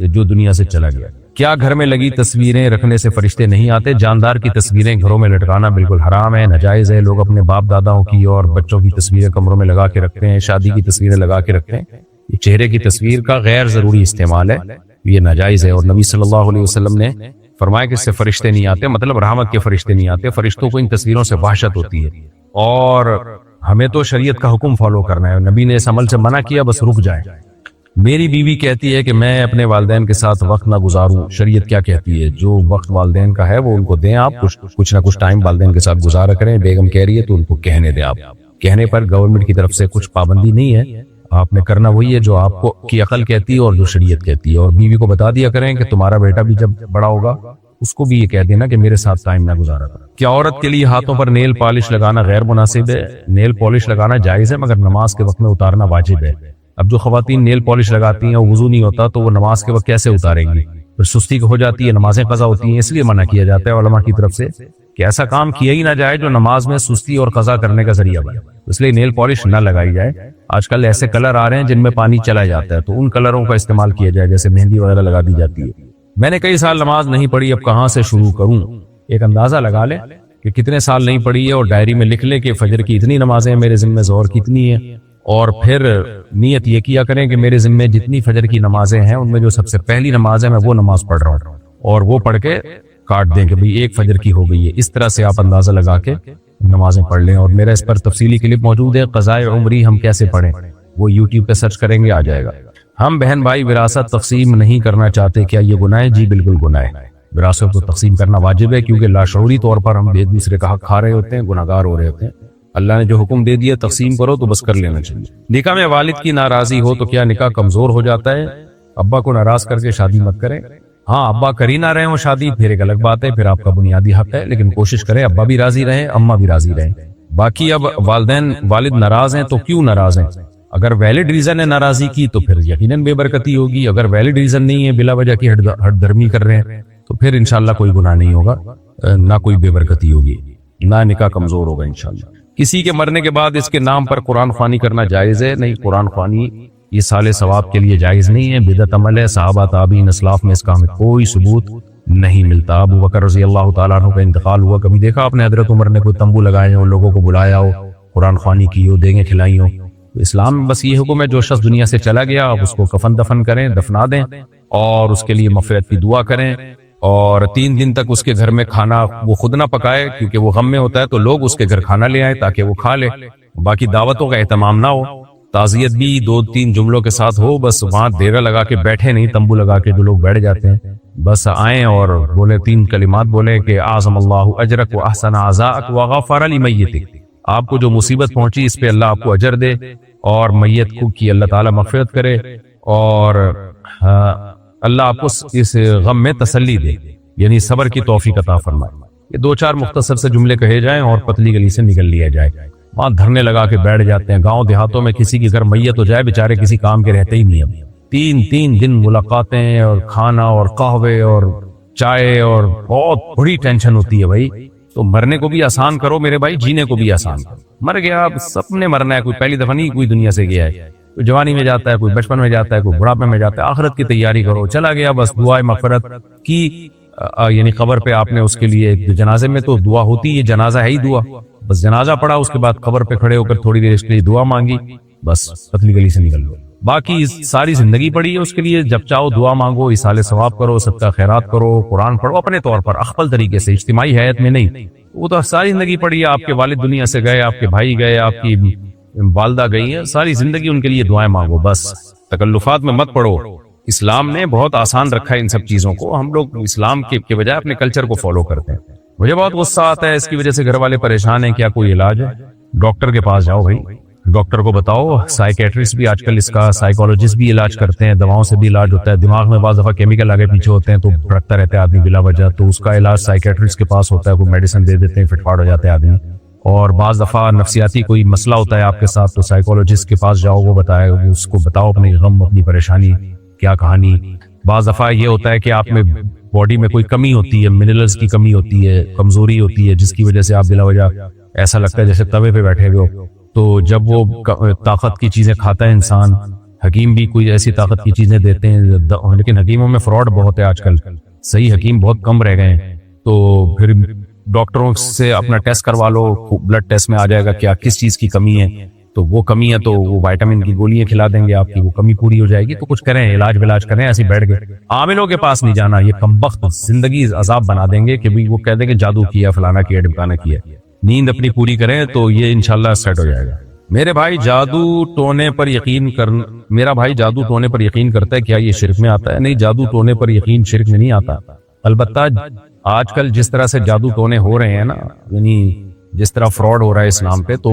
جو دنیا سے چلا گیا. کیا گھر میں لگی تصویریں رکھنے سے فرشتے نہیں آتے؟ جاندار کی تصویریں گھروں میں لٹکانا بالکل حرام ہے، ناجائز ہے. لوگ اپنے باپ داداؤں کی اور بچوں کی تصویریں کمروں میں لگا کے رکھتے ہیں، شادی کی تصویریں لگا کے رکھتے ہیں. یہ چہرے کی تصویر کا غیر ضروری استعمال ہے، یہ ناجائز ہے. اور نبی صلی اللہ علیہ وسلم نے فرمایا کہ اس سے فرشتے نہیں آتے، مطلب رحمت کے فرشتے نہیں آتے. فرشتوں کو ان تصویروں سے وحشت ہوتی ہے، اور ہمیں تو شریعت کا حکم فالو کرنا ہے. نبی نے اس عمل سے منع کیا، بس رک جائیں. میری بیوی کہتی ہے کہ میں اپنے والدین کے ساتھ وقت نہ گزاروں، شریعت کیا کہتی ہے؟ جو وقت والدین کا ہے وہ ان کو دیں، آپ کچھ نہ کچھ ٹائم والدین کے ساتھ گزارا کریں. بیگم کہہ رہی ہے تو ان کو کہنے دیں آپ. کہنے پر گورنمنٹ کی طرف سے کچھ پابندی نہیں ہے، آپ نے کرنا وہی ہے جو آپ کو کی عقل کہتی ہے اور جو شریعت کہتی ہے. اور بیوی کو بتا دیا کریں کہ تمہارا بیٹا بھی جب بڑا ہوگا اس کو بھی یہ کہہ دینا کہ میرے ساتھ ٹائم نہ گزارا کرو. کیا عورت کے لیے ہاتھوں پر نیل پالش لگانا غیر مناسب ہے؟ نیل پالش لگانا جائز ہے مگر نماز کے وقت میں اتارنا واجب ہے. اب جو خواتین نیل پالش لگاتی ہیں اور وضو نہیں ہوتا تو وہ نماز کے وقت کیسے اتاریں گی؟ پھر سستی ہو جاتی ہے، نمازیں قضا ہوتی ہیں. اس لیے منع کیا جاتا ہے علماء کی طرف سے کہ ایسا کام کیا ہی نہ جائے جو نماز میں سستی اور قضا کرنے کا ذریعہ بنے، اس لیے نیل پالش نہ لگائی جائے. آج کل ایسے کلر آ رہے ہیں جن میں پانی چلا جاتا ہے، تو ان کلروں کا استعمال کیا جائے، جیسے مہندی وغیرہ لگا دی جاتی ہے. میں نے کئی سال نماز نہیں پڑھی، اب کہاں سے شروع کروں؟ ایک اندازہ لگا لیں کہ کتنے سال نہیں پڑھی ہے اور ڈائری میں لکھ لیں کہ فجر کی اتنی نمازیں ہیں میرے ذمہ، ظہر کی اتنی ہیں، اور پھر نیت یہ کیا کریں کہ میرے ذمہ جتنی فجر کی نمازیں ہیں ان میں جو سب سے پہلی نماز ہے میں وہ نماز پڑھ رہا ہوں، اور وہ پڑھ کے کاٹ دیں کہ بھئی ایک فجر کی ہو گئی ہے. اس طرح سے آپ اندازہ لگا کے نمازیں پڑھ لیں. اور میرا اس پر تفصیلی کلپ موجود ہے، قضائے عمری ہم کیسے پڑھیں، وہ یوٹیوب پہ سرچ کریں گے آ جائے گا. ہم بہن بھائی وراثت تقسیم نہیں کرنا چاہتے، کیا یہ گناہ ہے؟ جی بالکل گناہ ہے. وراثت کو تقسیم کرنا واجب ہے کیونکہ لاشعوری طور پر ہم ایک دوسرے کا حق کھا رہے ہوتے ہیں، گناہگار ہو رہے ہوتے ہیں. اللہ نے جو حکم دے دیا تقسیم کرو تو بس کر لینا چاہیے. نکاح میں والد کی ناراضی ہو تو کیا نکاح کمزور ہو جاتا ہے؟ ابا کو ناراض کر کے شادی مت کریں. ہاں ابا کر ہی نہ رہے ہوں شادی پھر ایک الگ بات ہے، پھر آپ کا بنیادی حق ہے، لیکن کوشش کریں ابا بھی راضی رہیں، اماں بھی راضی رہیں. باقی اب والد ناراض ہیں تو کیوں ناراض ہیں؟ اگر ویلڈ ریزن ہے ناراضی کی تو پھر یقیناً بے برکتی ہوگی. اگر ویلڈ ریزن نہیں ہے، بلا وجہ کی ہٹ دھرمی کر رہے ہیں، تو پھر انشاءاللہ کوئی گناہ نہیں ہوگا، نہ کوئی بے برکتی ہوگی، نہ نکاح کمزور ہوگا انشاءاللہ. کسی کے مرنے کے بعد اس کے نام پر قرآن خوانی کرنا جائز ہے؟ نہیں، قرآن خوانی یہ سال ثواب کے لیے جائز نہیں ہے، بدعت عمل ہے. صحابہ تابعین اسلاف میں اس کا ہمیں کوئی ثبوت نہیں ملتا. ابو بکر رضی اللہ تعالیٰ عنہ کا انتقال ہوا، کبھی دیکھا آپ نے حضرت عمر نے کوئی تمبو لگائے ہو، لوگوں کو بلایا ہو، قرآن خوانی کی ہو، دیگیں کھلائی ہو؟ اسلام میں بس یہ حکم ہے جو شخص دنیا سے چلا گیا آپ اس کو کفن دفن کریں، دفنا دیں، اور اس کے لیے مغفرت کی دعا کریں، اور 3 دن تک اس کے گھر میں کھانا وہ خود نہ پکائے کیونکہ وہ غم میں ہوتا ہے، تو لوگ اس کے گھر کھانا لے آئے تاکہ وہ کھا لے. باقی دعوتوں کا اہتمام نہ ہو، تعزیت بھی 2-3 جملوں کے ساتھ ہو، بس وہاں ڈیرا لگا کے بیٹھے نہیں، تمبو لگا کے جو لوگ بیٹھ جاتے ہیں، بس آئیں اور بولے 3 کلمات بولیں کہ اعظم اللہ اجرک و احسن عزاءک و غفر لمیتک. آپ کو جو مصیبت پہنچی اس پہ اللہ آپ کو اجر دے، اور میت کو کی اللہ تعالیٰ مغفرت کرے، اور اللہ آپ کو اس غم میں تسلی دے، یعنی صبر کی توفیق عطا فرمائے. یہ 2-4 مختصر سے جملے کہے جائیں اور پتلی گلی سے نکل لیا جائے. وہاں دھرنے لگا کے بیٹھ جاتے ہیں. گاؤں دیہاتوں میں کسی کے گھر میت ہو جائے بیچارے کسی کام کے رہتے ہی نہیں ہیں. 3 دن ملاقاتیں اور کھانا اور قہوے اور چائے، اور بہت بڑی ٹینشن ہوتی ہے. بھائی تو مرنے کو بھی آسان کرو میرے بھائی، جینے کو بھی آسان کرو. مر گیا، اب سب نے مرنا ہے، کوئی پہلی دفعہ نہیں کوئی دنیا سے گیا ہے، کوئی جوانی میں جاتا ہے، کوئی بچپن میں جاتا ہے، کوئی بڑھاپے میں جاتا ہے. آخرت کی تیاری کرو. چلا گیا بس دعائے مغفرت کی، یعنی قبر پہ آپ نے اس کے لیے، جنازے میں تو دعا ہوتی ہے، جنازہ ہے ہی دعا، بس جنازہ پڑھا، اس کے بعد قبر پہ کھڑے ہو کر تھوڑی دیر اس کے لیے دعا مانگی، بس پتلی گلی سے نکل لو. باقی ساری زندگی پڑی ہے اس کے لیے، جب چاہو دعا مانگو، اصالہ ثواب کرو، صدقہ خیرات کرو، قرآن پڑھو اپنے طور پر، اخفل طریقے سے، اجتماعی حیات میں نہیں. وہ تو ساری زندگی پڑی ہے، آپ کے والد دنیا سے گئے، آپ کے بھائی گئے، آپ کی والدہ گئی ہیں، ساری زندگی ان کے لیے دعائیں مانگو، بس تکلفات میں مت پڑو. اسلام نے بہت آسان رکھا ہے ان سب چیزوں کو، ہم لوگ اسلام کے بجائے اپنے کلچر کو فالو کرتے ہیں. مجھے بہت غصہ آتا ہے، اس کی وجہ سے گھر والے پریشان ہیں. کیا کوئی علاج ہے؟ ڈاکٹر کے پاس جاؤ بھائی، ڈاکٹر کو بتاؤ. سائیکیٹرسٹ بھی آج کل اس کا، سائیکالوجسٹ بھی علاج کرتے ہیں، دواؤں سے بھی علاج ہوتا ہے. دماغ میں بعض دفعہ کیمیکل آگے پیچھے ہوتے ہیں تو بھٹکتا رہتا ہے آدمی بلا وجہ، تو اس کا علاج سائیکیٹرسٹ کے پاس ہوتا ہے، کوئی میڈیسن دے دیتے ہیں، فٹ فاٹ ہو جاتے ہیں آدمی. اور بعض دفعہ نفسیاتی کوئی مسئلہ ہوتا ہے آپ کے ساتھ تو سائیکالوجسٹ کے پاس جاؤ، وہ بتائے، اس کو بتاؤ اپنی غم، اپنی پریشانی کیا کہانی. بعض دفعہ یہ ہوتا ہے کہ آپ میں باڈی میں کوئی کمی ہوتی ہے، منرلز کی کمی ہوتی ہے، کمزوری ہوتی ہے، جس کی وجہ سے آپ بلا وجہ ایسا لگتا ہے جیسے توے پہ بیٹھے ہوئے ہو. تو جب وہ طاقت کی چیزیں کھاتا ہے انسان، حکیم بھی کوئی ایسی طاقت کی چیزیں دیتے ہیں، لیکن حکیموں میں فراڈ بہت ہے آج کل، صحیح حکیم بہت کم رہ گئے ہیں. تو پھر ڈاکٹروں سے اپنا ٹیسٹ کروا لو، بلڈ ٹیسٹ میں آ جائے گا کیا کس چیز کی کمی ہے، تو وہ کمی ہے تو وہ وائٹامن کی گولیاں کھلا دیں گے، آپ کی وہ کمی پوری ہو جائے گی. تو کچھ کریں، علاج کریں، ایسے بیٹھ گئے. عاملوں کے پاس نہیں جانا، یہ کمبخت زندگی عذاب بنا دیں گے کہ وہ کہہ دیں کہ جادو کیا، فلانا کیا، ڈمکانا کیا. نیند اپنی پوری کریں تو یہ انشاءاللہ سیٹ ہو جائے گا. میرا بھائی جادو ٹونے پر یقین کرتا ہے، کیا یہ شرک میں آتا ہے؟ نہیں، جادو ٹونے پر یقین شرک میں نہیں آتا. البتہ آج کل جس طرح سے جادو ٹونے ہو رہے ہیں نا، یعنی جس طرح فراڈ ہو رہا ہے اسلام پہ، تو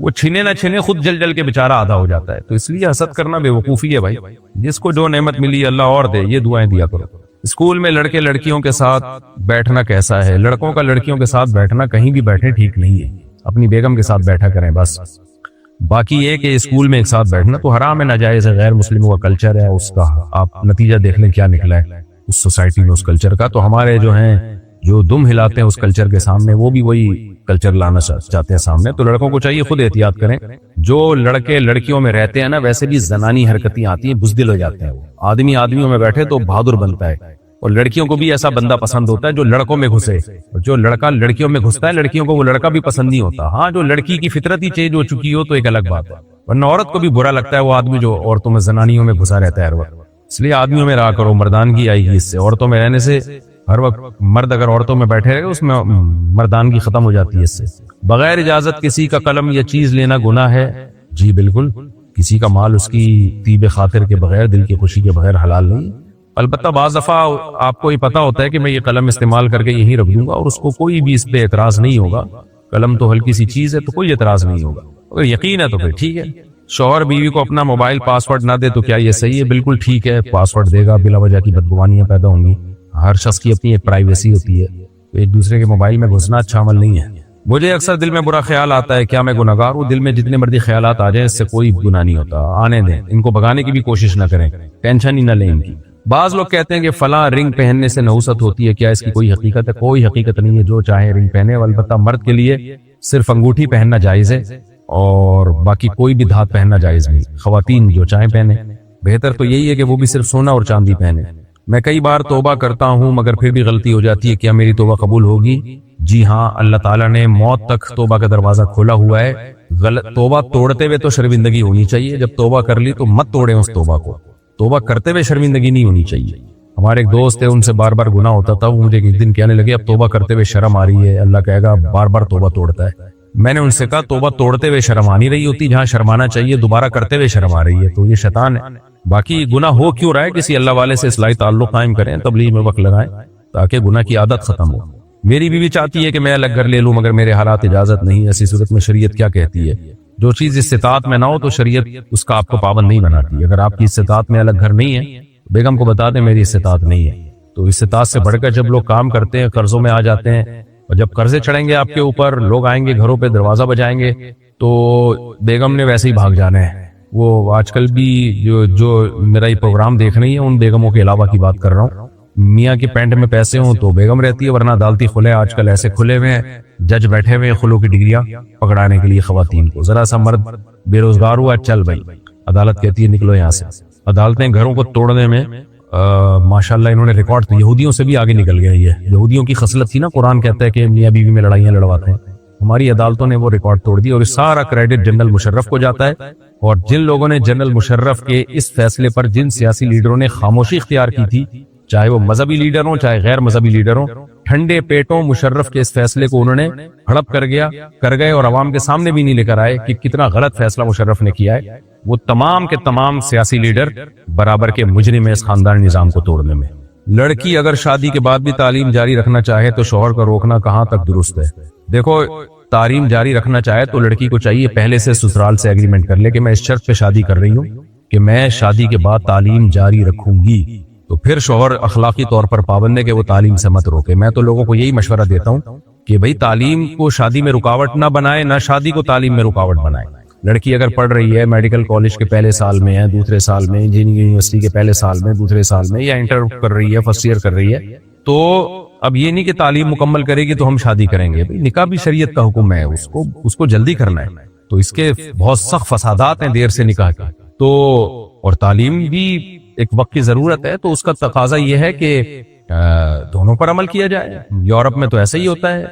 وہ چھنے نہ چھنے خود جل جل کے بیچارہ آدھا ہو جاتا ہے. تو اس لیے حسد کرنا بے وقوفی ہے بھائی. جس کو جو نعمت ملی اللہ اور دے، یہ دعائیں دیا کرو. اسکول میں لڑکے لڑکیوں کے ساتھ بیٹھنا کیسا ہے؟ لڑکوں کا لڑکیوں کے ساتھ بیٹھنا کہیں بھی بیٹھے ٹھیک نہیں ہے. اپنی بیگم کے ساتھ بیٹھا کریں بس. باقی یہ کہ اسکول میں ایک ساتھ بیٹھنا تو حرام ہے، ناجائز ہے، غیر مسلموں کا کلچر ہے. اس کا آپ نتیجہ دیکھ لیں کیا نکلا ہے اس سوسائٹی میں اس کلچر کا. تو ہمارے جو ہیں جو دم ہلاتے ہیں اس کلچر کے سامنے، وہ بھی وہی کلچر لانا چاہتے ہیں سامنے. تو لڑکوں کو چاہیے خود احتیاط کریں. جو لڑکے لڑکیوں میں رہتے ہیں نا، ویسے بھی زنانی حرکتیں آتی ہیں، بزدل ہو جاتے ہیں. وہ آدمی آدمیوں میں بیٹھے تو بہادر بنتا ہے، اور لڑکیوں کو بھی ایسا بندہ پسند ہوتا ہے جو لڑکوں میں گھسے. اور جو لڑکا لڑکیوں میں گھستا ہے، لڑکیوں کو وہ لڑکا بھی پسند نہیں ہوتا. ہاں، جو لڑکی کی فطرت ہی چینج ہو چکی ہو تو ایک الگ بات ہے، ورنہ عورت کو بھی برا لگتا ہے وہ آدمی جو عورتوں میں زنانیوں میں گھسا رہتا ہے ہر وقت. اس لیے آدمیوں میں رہا کرو، مردانگی آئے گی اس سے. عورتوں میں رہنے سے ہر وقت مرد اگر عورتوں میں بیٹھے رہے اس میں مردانگی ختم ہو جاتی ہے اس سے. بغیر اجازت کسی کا قلم یا چیز لینا گناہ ہے. جی بالکل، کسی کا مال اس کی طیب خاطر کے بغیر، دل کی خوشی کے بغیر حلال نہیں. البتہ بعض دفعہ آپ کو یہ پتا ہوتا ہے کہ میں یہ قلم استعمال کر کے یہیں رکھ دوں گا اور اس کو کوئی بھی اس پہ اعتراض نہیں ہوگا. قلم تو ہلکی سی چیز ہے تو کوئی اعتراض نہیں ہوگا. اگر یقین ہے تو پھر ٹھیک ہے. شوہر بیوی کو اپنا موبائل پاسورڈ نہ دے تو کیا یہ صحیح ہے؟ بالکل ٹھیک ہے، پاسورڈ دے گا، بلا وجہ کی بدگمانیاں پیدا ہوں گی. ہر شخص کی اپنی ایک پرائیویسی ہوتی ہے، تو ایک دوسرے کے موبائل میں گھسنا اچھا عمل نہیں ہے. مجھے اکثر دل میں برا خیال آتا ہے، کیا میں گناہگار ہوں؟ دل میں جتنے مرضی خیالات آ جائیں اس سے کوئی گناہ نہیں ہوتا. آنے دیں، ان کو بھگانے کی بھی کوشش نہ کریں، ٹینشن ہی نہ لیں ان کی. بعض لوگ کہتے ہیں کہ فلاں رنگ پہننے سے نحوست ہوتی ہے، کیا اس کی کوئی حقیقت ہے؟ کوئی حقیقت نہیں ہے، جو چاہے رنگ پہنے. البتہ مرد کے لیے صرف انگوٹھی پہننا جائز ہے اور باقی کوئی بھی دھات پہننا جائز نہیں. خواتین جو چاہیں پہنے. بہتر تو یہی ہے کہ وہ بھی صرف سونا اور چاندی پہنے. میں کئی بار توبہ کرتا ہوں مگر پھر بھی غلطی ہو جاتی ہے، کیا میری توبہ قبول ہوگی؟ جی ہاں، اللہ تعالیٰ نے موت تک توبہ کا دروازہ کھولا ہوا ہے. توبہ توڑتے ہوئے تو شرمندگی ہونی چاہیے. جب توبہ کر لی تو مت توڑیں اس توبہ کو. توبہ کرتے ہوئے شرمندگی نہیں ہونی چاہیے. ہمارے ایک دوست ہے، ان سے بار بار گناہ ہوتا تھا. وہ مجھے ایک دن کہنے لگے اب توبہ کرتے ہوئے شرم آ رہی ہے. اللہ کہے گا بار بار توبہ توڑتا ہے. میں نے ان سے کہا توبہ توڑتے ہوئے شرم آ نہیں رہی ہوتی، جہاں شرمانا چاہیے دوبارہ کرتے ہوئے شرم آ رہی ہے، تو یہ شیطان ہے. باقی گناہ ہو کیوں رہا ہے، کسی اللہ والے سے اصلاحی تعلق قائم کریں، تبلیغ میں وقت لگائیں تاکہ گناہ کی عادت ختم ہو. میری بیوی چاہتی ہے کہ میں الگ گھر لے لوں مگر میرے حالات اجازت نہیں. ایسی صورت میں شریعت کیا کہتی ہے؟ جو چیز استطاعت میں نہ ہو تو شریعت اس کا آپ کو پابند نہیں بناتی. اگر آپ کی استطاعت میں الگ گھر نہیں ہے، بیگم کو بتا دیں میری استطاعت نہیں ہے. تو استطاعت سے بڑھ کر جب لوگ کام کرتے ہیں قرضوں میں آ جاتے ہیں، اور جب قرضے چڑھیں گے آپ کے اوپر، لوگ آئیں گے گھروں پہ دروازہ بجائیں گے تو بیگم نے ویسے ہی بھاگ جانا ہے. وہ آج کل بھی جو میرا یہ پروگرام دیکھ رہی ہیں ان بیگموں کے علاوہ کی بات کر رہا ہوں. میاں کی پینٹ میں پیسے ہوں تو بیگم رہتی ہے، ورنہ عدالتی خلے آج کل ایسے کھلے ہوئے ہیں، جج بیٹھے ہوئے خلوں کی ڈگریاں پکڑانے کے لیے خواتین کو. ذرا سا مرد بے روزگار ہوا، چل بھائی عدالت کہتی ہے نکلو یہاں سے. عدالتیں گھروں کو توڑنے میں ماشاءاللہ انہوں نے ریکارڈ تو یہودیوں سے بھی آگے نکل گئے. یہ یہودیوں کی خصلت تھی نا، قرآن کہتا ہے کہ میاں بیوی میں لڑائیاں لڑواتے ہیں. ہماری عدالتوں نے وہ ریکارڈ توڑ دی اور اس سارا کریڈٹ جنرل مشرف کو جاتا ہے. اور جن لوگوں نے جنرل مشرف کے اس فیصلے پر، جن سیاسی لیڈروں نے خاموشی اختیار کی تھی، چاہے وہ مذہبی لیڈر ہوں چاہے غیر مذہبی لیڈر ہوں، ٹھنڈے پیٹوں مشرف کے اس فیصلے کو انہوں نے ہڑپ کر گئے اور عوام کے سامنے بھی نہیں لے کر آئے کہ کتنا غلط فیصلہ مشرف نے کیا ہے. وہ تمام کے تمام سیاسی لیڈر برابر کے مجرم ہیں اس خاندانی نظام کو توڑنے میں. لڑکی اگر شادی کے بعد بھی تعلیم جاری رکھنا چاہے تو شوہر کا روکنا کہاں تک درست ہے؟ دیکھو، تعلیم جاری رکھنا چاہے تو لڑکی کو چاہیے پہلے سے سسرال سے ایگریمنٹ کر لے کہ میں اس شرط پہ شادی کر رہی ہوں کہ میں شادی کے بعد تعلیم جاری رکھوں گی. تو پھر شوہر اخلاقی طور پر پابند ہے کہ وہ تعلیم سے مت روکے. میں تو لوگوں کو یہی مشورہ دیتا ہوں کہ بھئی تعلیم کو شادی میں رکاوٹ نہ بنائے، نہ شادی کو تعلیم میں رکاوٹ بنائے. لڑکی اگر پڑھ رہی ہے، میڈیکل کالج کے پہلے سال میں ہے، دوسرے سال میں، انجینئرنگ یونیورسٹی کے پہلے سال میں، دوسرے سال میں، یا انٹر کر رہی ہے، فرسٹ ایئر کر رہی ہے، تو اب یہ نہیں کہ تعلیم مکمل کرے گی تو ہم شادی کریں گے. نکاح بھی شریعت کا حکم ہے، اس کو جلدی کرنا ہے. تو اس کے بہت سخت فسادات ہیں دیر سے نکاح کے. تو اور تعلیم بھی ایک وقت کی ضرورت ہے، تو اس کا تقاضا یہ ہے کہ دونوں پر عمل کیا جائے. یورپ میں تو ایسا ہی ہوتا ہے،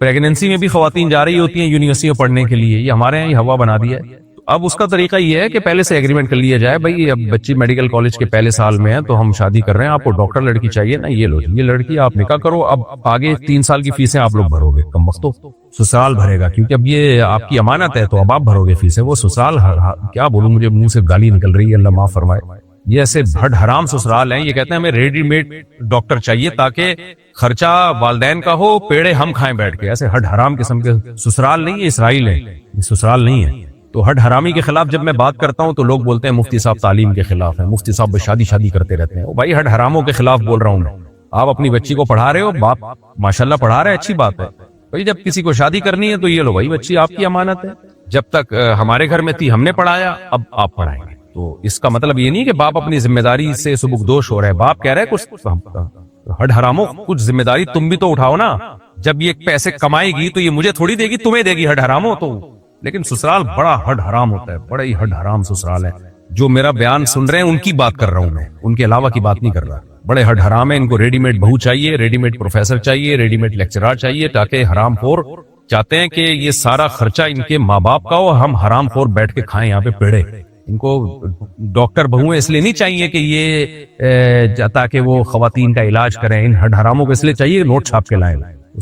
پریگننسی میں بھی خواتین جا رہی ہوتی ہیں یونیورسٹی میں پڑھنے کے لیے. یہ ہمارے یہاں یہ ہوا بنا دیا ہے. اب اس کا طریقہ یہ ہے کہ پہلے سے ایگریمنٹ کر لیا جائے، بھائی اب بچی میڈیکل کالج کے پہلے سال میں ہے تو ہم شادی کر رہے ہیں، آپ کو ڈاکٹر لڑکی چاہیے نا، یہ لو یہ لڑکی آپ نکاح کرو. اب آگے 3 سال کی فیسیں آپ لوگ بھرو گے، کم وقت تو سسرال بھرے گا، کیونکہ اب یہ آپ کی امانت ہے تو اب آپ بھرو گے فیسیں. وہ سسرال کیا بولوں، مجھے منہ سے گالی نکل رہی ہے، اللہ معاف فرمائے. یہ ایسے بھٹ حرام سسرال ہیں، یہ کہتے ہیں ہمیں ریڈی میڈ ڈاکٹر چاہیے تاکہ خرچہ والدین کا ہو، پیڑے ہم کھائیں بیٹھ کے، ایسے ہڈ حرام قسم کے سسرال نہیں ہے، اسرائیل ہے، یہ سسرال نہیں ہے۔ تو ہڈ حرامی کے خلاف جب میں بات کرتا ہوں تو لوگ بولتے ہیں مفتی صاحب تعلیم کے خلاف ہیں، مفتی صاحب شادی کرتے رہتے ہیں۔ بھائی ہڈ حراموں کے خلاف بول رہا ہوں میں۔ آپ اپنی بچی کو پڑھا رہے ہو، باپ ماشاءاللہ پڑھا رہے ہیں، اچھی بات ہے بھائی، جب کسی کو شادی کرنی ہے تو یہ لو بھائی، بچی آپ کی امانت ہے، جب تک ہمارے گھر میں تھی ہم نے پڑھایا، اب آپ پڑھائیں گے۔ تو اس کا مطلب یہ نہیں کہ باپ اپنی ذمہ داری سے سبکدوش ہو رہا ہے، باپ کہہ رہے ہیں کچھ ہڈ حراموں کچھ ذمہ داری تم بھی تو اٹھاؤ نا، جب یہ پیسے کمائے گی تو یہ مجھے تھوڑی دے گی، تمہیں دے گی ہڈ حراموں۔ تو لیکن سسرال بڑا ہڈ حرام ہوتا ہے، بڑا ہی ہڈ حرام سسرال ہے۔ جو میرا بیان سن رہے ہیں ان کی بات کر رہا ہوں میں، ان کے علاوہ کی بات نہیں کر رہا۔ بڑے ہڈ حرام ہیں، ان کو ریڈی میڈ بہو چاہیے، ریڈی میڈ پروفیسر چاہیے، ریڈی میڈ لیکچرار چاہیے، تاکہ حرام خور چاہتے ہیں کہ یہ سارا خرچہ ان کے ماں باپ کا ہو، ہم حرام خور بیٹھ کے کھائیں یہاں پہ پیڑے۔ ان کو ڈاکٹر بہویں اس لیے نہیں چاہیے کہ یہ تاکہ وہ خواتین کا علاج کریں، ان ہڈ حراموں کو اس لیے چاہیے نوٹ چھاپ کے لائیں۔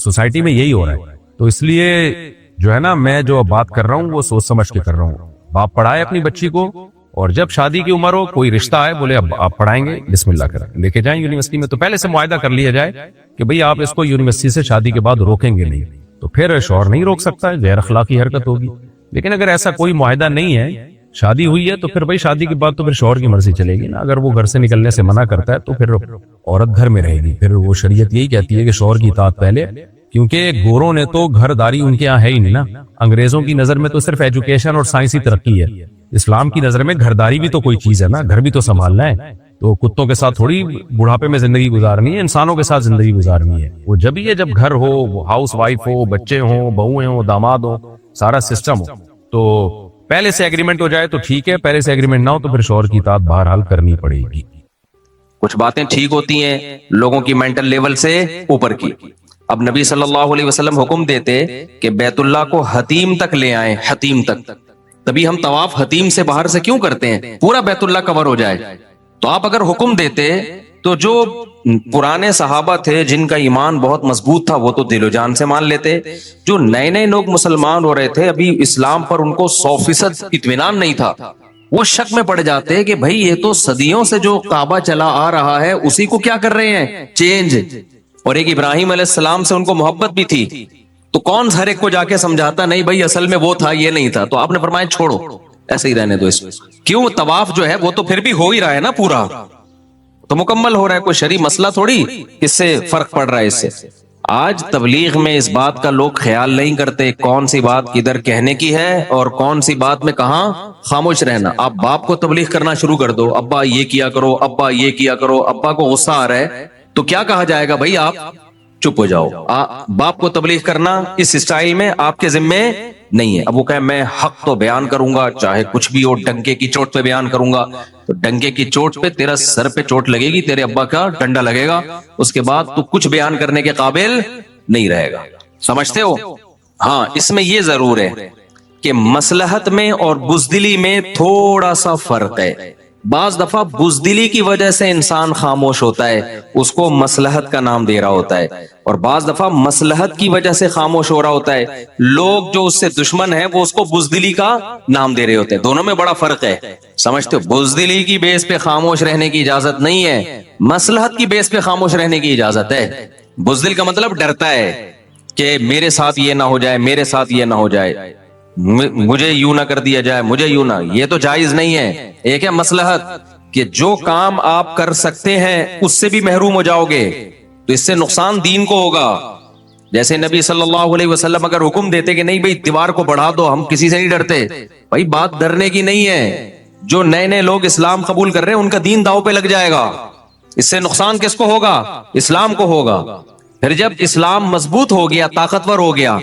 سوسائٹی میں یہی ہو رہا ہے، تو اس لیے جو ہے نا، میں جو بات کر رہا ہوں وہ سوچ سمجھ کے کر رہا ہوں۔ باپ پڑھائے اپنی بچی کو، اور جب شادی کی عمر ہو، کوئی رشتہ آئے، بولے اب آپ پڑھائیں گے، بسم اللہ کریں، لے کے جائیں یونیورسٹی میں، تو پہلے سے معاہدہ کر لیا جائے کہ بھئی آپ اس کو یونیورسٹی سے شادی کے بعد روکیں گے نہیں، تو پھر شوہر نہیں روک سکتا ہے، غیر اخلاقی حرکت ہوگی۔ لیکن اگر ایسا کوئی معاہدہ نہیں ہے، شادی ہوئی ہے، تو پھر بھئی شادی کے بعد تو پھر شوہر کی مرضی چلے گی نا۔ اگر وہ گھر سے نکلنے سے منع کرتا ہے تو پھر عورت گھر میں رہے گی، پھر وہ شریعت یہی کہتی ہے کہ شوہر کی اطاعت پہلے، کیونکہ گوروں نے تو گھرداری ان کے یہاں ہے ہی نہیں نا۔ انگریزوں کی نظر میں تو صرف ایجوکیشن اور سائنسی ترقی ہے، اسلام کی نظر میں گھرداری بھی تو کوئی چیز ہے نا، گھر بھی تو سنبھالنا ہے۔ تو کتوں کے ساتھ تھوڑی بڑھاپے میں زندگی گزارنی ہے، انسانوں کے ساتھ زندگی گزارنی ہے۔ وہ جب ہی ہے جب گھر ہو، وہ ہاؤس وائف ہو، بچے ہوں، بہویں ہوں، داماد ہو، سارا سسٹم ہو۔ تو پہلے سے ایگریمنٹ ہو جائے تو ٹھیک ہے، پہلے سے ایگریمنٹ نہ ہو تو پھر شوہر کی اطاعت بہرحال کرنی پڑے گی۔ کچھ باتیں ٹھیک ہوتی ہیں لوگوں کی مینٹل لیول سے اوپر کی۔ اب نبی صلی اللہ علیہ وسلم حکم دیتے کہ بیت اللہ کو حتیم تک لے آئیں، حتیم تک، تبھی ہم طواف حتیم سے باہر سے کیوں کرتے ہیں؟ پورا بیت اللہ کور ہو جائے۔ تو آپ اگر حکم دیتے تو جو پرانے صحابہ تھے جن کا ایمان بہت مضبوط تھا وہ تو دل و جان سے مان لیتے، جو نئے نئے لوگ مسلمان ہو رہے تھے، ابھی اسلام پر ان کو 100% اطمینان نہیں تھا، وہ شک میں پڑ جاتے کہ بھائی یہ تو صدیوں سے جو کعبہ چلا آ رہا ہے اسی کو کیا کر رہے ہیں چینج۔ اور ایک ابراہیم علیہ السلام سے ان کو محبت بھی تھی، تو کون ہر ایک کو جا کے سمجھاتا نہیں بھائی اصل میں وہ تھا یہ نہیں تھا؟ تو آپ نے فرمایا چھوڑو ایسے ہی رہنے دو اس میں۔ کیوں؟ طواف جو ہے وہ تو پھر بھی ہو ہی رہا ہے نا، پورا تو مکمل ہو رہا ہے، کوئی شرعی مسئلہ تھوڑی اس سے فرق پڑ رہا ہے اس سے۔ آج تبلیغ میں اس بات کا لوگ خیال نہیں کرتے کون سی بات کدھر کہنے کی ہے اور کون سی بات میں کہاں خاموش رہنا۔ آپ باپ کو تبلیغ کرنا شروع کر دو، ابا یہ کیا کرو، ابا یہ کیا کرو، ابا کو غصہ آ رہا ہے تو کیا کہا جائے گا؟ بھائی آپ چپ ہو جاؤ۔ باپ کو تبلیغ کرنا اس اسٹائل میں آپ کے ذمے نہیں ہے۔ اب وہ کہے میں حق تو بیان کروں گا چاہے کچھ بھی ہو، ڈنکے کی چوٹ پہ بیان کروں گا، تو ڈنکے کی چوٹ پہ تیرا سر پہ چوٹ لگے گی، تیرے ابا کا ڈنڈا لگے گا، اس کے بعد تو کچھ بیان کرنے کے قابل نہیں رہے گا۔ سمجھتے ہو؟ ہاں، اس میں یہ ضرور ہے کہ مصلحت میں اور بزدلی میں تھوڑا سا فرق ہے۔ بعض دفعہ بزدلی کی وجہ سے انسان خاموش ہوتا ہے، اس کو مصلحت کا نام دے رہا ہوتا ہے، اور بعض دفعہ مصلحت کی وجہ سے خاموش ہو رہا ہوتا ہے، لوگ جو اس سے دشمن ہیں وہ اس کو بزدلی کا نام دے رہے ہوتے ہیں۔ دونوں میں بڑا فرق ہے، سمجھتے ہو؟ بزدلی کی بیس پہ خاموش رہنے کی اجازت نہیں ہے، مصلحت کی بیس پہ خاموش رہنے کی اجازت ہے۔ بزدل کا مطلب ڈرتا ہے کہ میرے ساتھ یہ نہ ہو جائے، میرے ساتھ یہ نہ ہو جائے، مجھے یوں نہ کر دیا جائے، مجھے یوں نہ، یہ تو جائز نہیں ہے۔ ایک ہے مصلحت کہ جو کام آپ کر سکتے ہیں اس سے بھی محروم ہو جاؤ گے تو اس سے نقصان دین کو ہوگا۔ جیسے نبی صلی اللہ علیہ وسلم اگر حکم دیتے کہ نہیں بھائی دیوار کو بڑھا دو، ہم کسی سے نہیں ڈرتے، بھائی بات ڈرنے کی نہیں ہے۔ جو نئے نئے لوگ اسلام قبول کر رہے ہیں ان کا دین داؤ پہ لگ جائے گا، اس سے نقصان کس کو ہوگا؟ اسلام کو ہوگا۔ پھر جب اسلام مضبوط ہو گیا، طاقتور ہو گیا،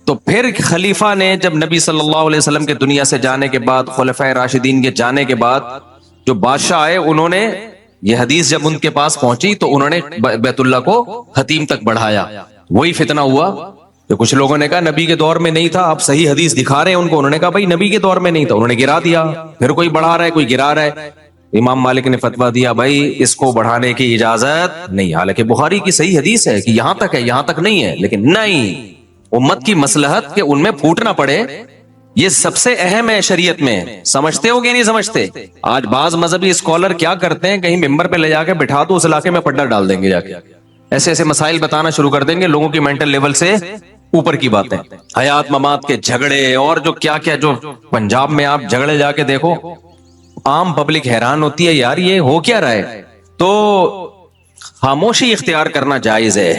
تو پھر خلیفہ نے جب نبی صلی اللہ علیہ وسلم کے دنیا سے جانے کے بعد، خلفائے راشدین کے جانے کے بعد جو بادشاہ آئے، انہوں نے یہ حدیث جب ان کے پاس پہنچی تو انہوں نے بیت اللہ کو حتیم تک بڑھایا۔ وہی فتنہ ہوا کہ کچھ لوگوں نے کہا نبی کے دور میں نہیں تھا، آپ صحیح حدیث دکھا رہے ہیں ان کو، انہوں نے کہا بھائی نبی کے دور میں نہیں تھا، انہوں نے گرا دیا۔ پھر کوئی بڑھا رہا ہے، کوئی گرا رہا ہے، امام مالک نے فتویٰ دیا بھائی اس کو بڑھانے کی اجازت نہیں، حالانکہ بخاری کی صحیح حدیث ہے کہ یہاں تک ہے، یہاں تک نہیں ہے، لیکن نہیں، امت کی مصلحت کہ ان میں پھوٹ نہ پڑے یہ سب سے اہم ہے شریعت میں۔ سمجھتے ہو کہ نہیں سمجھتے؟ آج بعض مذہبی اسکالر کیا کرتے ہیں، کہیں ممبر پہ لے جا کے بٹھا دو، اس علاقے میں پڈا ڈال دیں گے جا کے، ایسے ایسے مسائل بتانا شروع کر دیں گے لوگوں کی مینٹل لیول سے اوپر کی باتیں، حیات ممات کے جھگڑے اور جو کیا کیا، جو پنجاب میں آپ جھگڑے جا کے دیکھو، عام پبلک حیران ہوتی ہے یار یہ ہو کیا رہا ہے. تو خاموشی اختیار کرنا جائز ہے،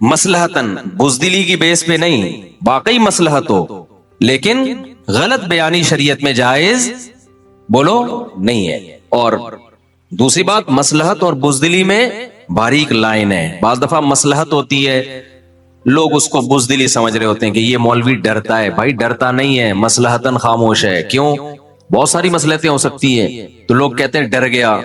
مصلحتاً، بزدلی کی بیس پہ نہیں، واقعی مصلحت ہو، لیکن غلط بیانی شریعت میں جائز بولو نہیں ہے. اور دوسری بات، مصلحت اور بزدلی میں باریک لائن ہے. بعض دفعہ مصلحت ہوتی ہے، لوگ اس کو بزدلی سمجھ رہے ہوتے ہیں کہ یہ مولوی ڈرتا ہے. بھائی ڈرتا نہیں ہے، مصلحتاً خاموش ہے. کیوں؟ بہت ساری مصلحتیں ہو سکتی ہیں، تو لوگ کہتے ہیں ڈر گیا،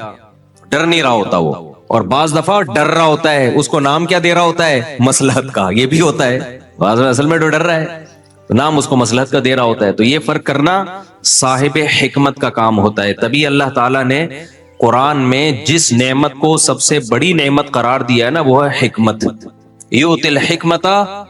ڈر نہیں رہا ہوتا وہ. اور بعض دفعہ ڈر رہا ہوتا ہے، اس کو نام کیا دے رہا ہوتا ہے؟ مصلحت کا. یہ بھی ہوتا ہے، بعض میں اصل میں جو ڈر رہا ہے تو نام اس کو مصلحت کا دے رہا ہوتا ہے. تو یہ فرق کرنا صاحب حکمت کا کام ہوتا ہے. تبھی اللہ تعالیٰ نے قرآن میں جس نعمت کو سب سے بڑی نعمت قرار دیا ہے نا، وہ ہے حکمت. یؤتی الحکمت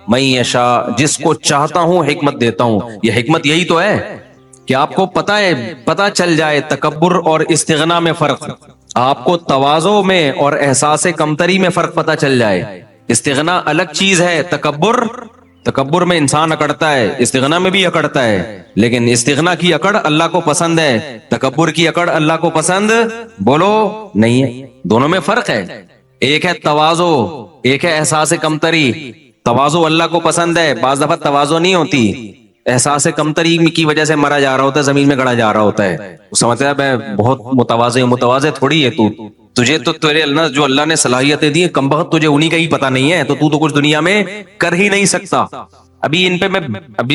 من یشاء، جس کو چاہتا ہوں حکمت دیتا ہوں. یہ حکمت یہی تو ہے کہ آپ کو پتہ چل جائے تکبر اور استغنا میں فرق، آپ کو تواضع میں اور احساس کمتری میں فرق پتہ چل جائے. استغنا الگ چیز ہے، تکبر میں انسان اکڑتا ہے، استغنا میں بھی اکڑتا ہے، لیکن استغنا کی اکڑ اللہ کو پسند ہے، تکبر کی اکڑ اللہ کو پسند بولو نہیں ہے. دونوں میں فرق ہے. ایک ہے تواضع، ایک ہے احساس کمتری. تواضع اللہ کو پسند ہے، بعض دفعہ تواضع نہیں ہوتی، احساس کمتری کی وجہ سے مرا جا رہا ہوتا ہے، زمین میں گڑا جا رہا ہوتا ہے. سمجھتا ہے میں بہت متواضع تھوڑی ہے تو، تجھے تو تیرے اللہ جو اللہ نے صلاحیتیں دی کم بخت تجھے انہی کا ہی پتہ نہیں ہے، تو کچھ دنیا میں کر ہی نہیں سکتا. ابھی ان پہ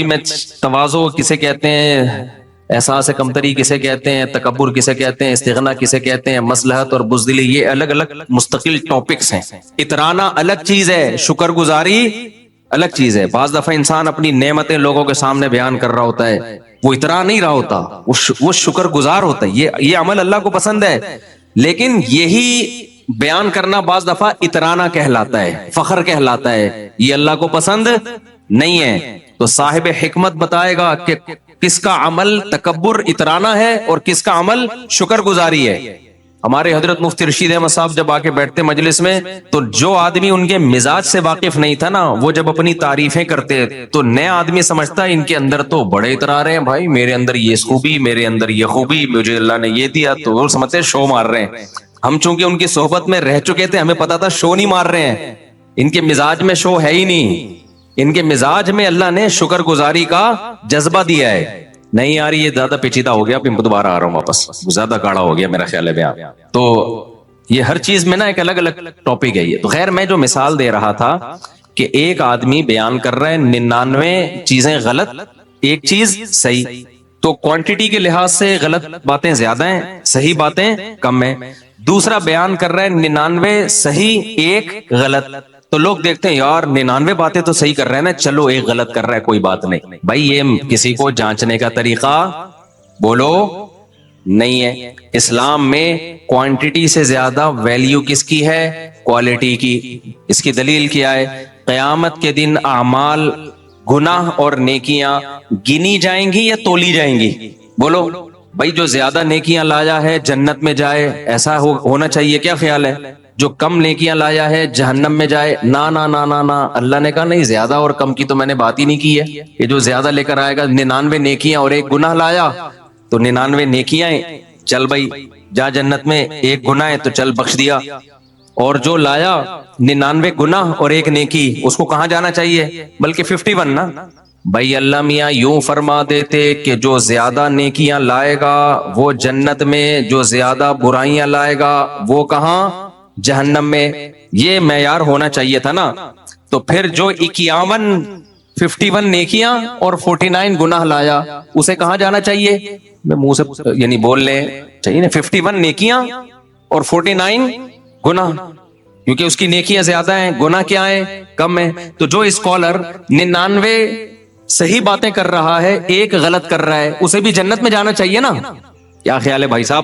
میں تواضع کسے کہتے ہیں، احساس کمتری کسے کہتے ہیں، تکبر کسے کہتے ہیں، استغنا کسے کہتے ہیں، مصلحت اور بزدلی، یہ الگ الگ مستقل ٹاپکس ہیں. اترانا الگ چیز ہے، شکر گزاری الگ چیز ہے. بعض دفعہ انسان اپنی نعمتیں لوگوں کے سامنے بیان کر رہا ہوتا ہے، وہ اترا نہیں رہا ہوتا، وہ شکر گزار ہوتا ہے. یہ عمل اللہ کو پسند ہے، لیکن یہی بیان کرنا بعض دفعہ اترانا کہلاتا ہے، فخر کہلاتا ہے. یہ اللہ کو پسند نہیں ہے. تو صاحب حکمت بتائے گا کہ کس کا عمل تکبر اترانا ہے اور کس کا عمل شکر گزاری ہے. ہمارے حضرت مفتی رشید احمد صاحب جب آ کے بیٹھتے مجلس میں، تو جو آدمی ان کے مزاج سے واقف نہیں تھا نا، وہ جب اپنی تعریفیں کرتے تو نیا آدمی سمجھتا ان کے اندر تو بڑے اترا رہے ہیں، بھائی میرے اندر یہ خوبی، میرے اندر یہ خوبی، مجھے اللہ نے یہ دیا. تو وہ سمجھتے شو مار رہے ہیں. ہم چونکہ ان کی صحبت میں رہ چکے تھے، ہمیں پتا تھا شو نہیں مار رہے ہیں، ان کے مزاج میں شو ہے ہی نہیں. ان کے مزاج میں اللہ نے شکر گزاری کا جذبہ دیا ہے. نہیں یار یہ زیادہ پیچیدہ ہو گیا، پھر دوبارہ آ رہا ہوں واپس، زیادہ گاڑا ہو گیا میرا خیال ہے بیان. تو یہ ہر چیز میں نا ایک الگ الگ ٹاپک ہے یہ. تو خیر میں جو مثال دے رہا تھا کہ ایک آدمی بیان کر رہا ہے 99 چیزیں غلط، ایک چیز صحیح. تو کوانٹٹی کے لحاظ سے غلط باتیں زیادہ ہیں، صحیح باتیں کم ہیں. دوسرا بیان کر رہا ہے 99 صحیح ایک غلط. تو لوگ دیکھتے ہیں یار 99 باتیں تو صحیح کر رہے ہیں نا، چلو ایک غلط کر رہا ہے کوئی بات نہیں. بھائی یہ کسی کو جانچنے کا طریقہ بولو نہیں ہے. اسلام میں کوانٹٹی سے زیادہ ویلیو کس کی ہے؟ کوالٹی کی. اس کی دلیل کیا ہے؟ قیامت کے دن اعمال، گناہ اور نیکیاں گنی جائیں گی یا تولی جائیں گی؟ بولو بھائی جو زیادہ نیکیاں لایا ہے جنت میں جائے، ایسا ہونا چاہیے؟ کیا خیال ہے؟ جو کم نیکیاں لایا ہے جہنم میں جائے؟ نا نا نا نا نا. اللہ نے کہا نہیں، زیادہ اور کم کی تو میں نے بات ہی نہیں کی ہے. یہ جو زیادہ لے کر آئے گا، 99 نیکیاں اور ایک گناہ لایا تو 99 نیکیاں چل بھائی جا جنت میں، ایک گناہ ہے تو چل بخش دیا. اور جو لایا 99 گناہ اور ایک نیکی، اس کو کہاں جانا چاہیے؟ بلکہ 51 نا. بھائی اللہ میاں یوں فرما دیتے کہ جو زیادہ نیکیاں لائے گا وہ جنت میں، جو زیادہ برائیاں لائے گا وہ کہاں؟ جہنم میں. یہ معیار ہونا چاہیے تھا نا. تو پھر جو 51 نیکیاں اور 49 گناہ لایا، اسے کہاں جانا چاہیے؟ میں منہ سے یعنی بول لیں چاہیے نا 51 نیکیاں اور 49 گناہ، کیونکہ اس کی نیکیاں زیادہ ہیں، گناہ کیا ہیں؟ کم ہیں. تو جو اسکالر 99 صحیح باتیں کر رہا ہے، ایک غلط کر رہا ہے، اسے بھی جنت میں جانا چاہیے نا. کیا خیال ہے بھائی صاحب؟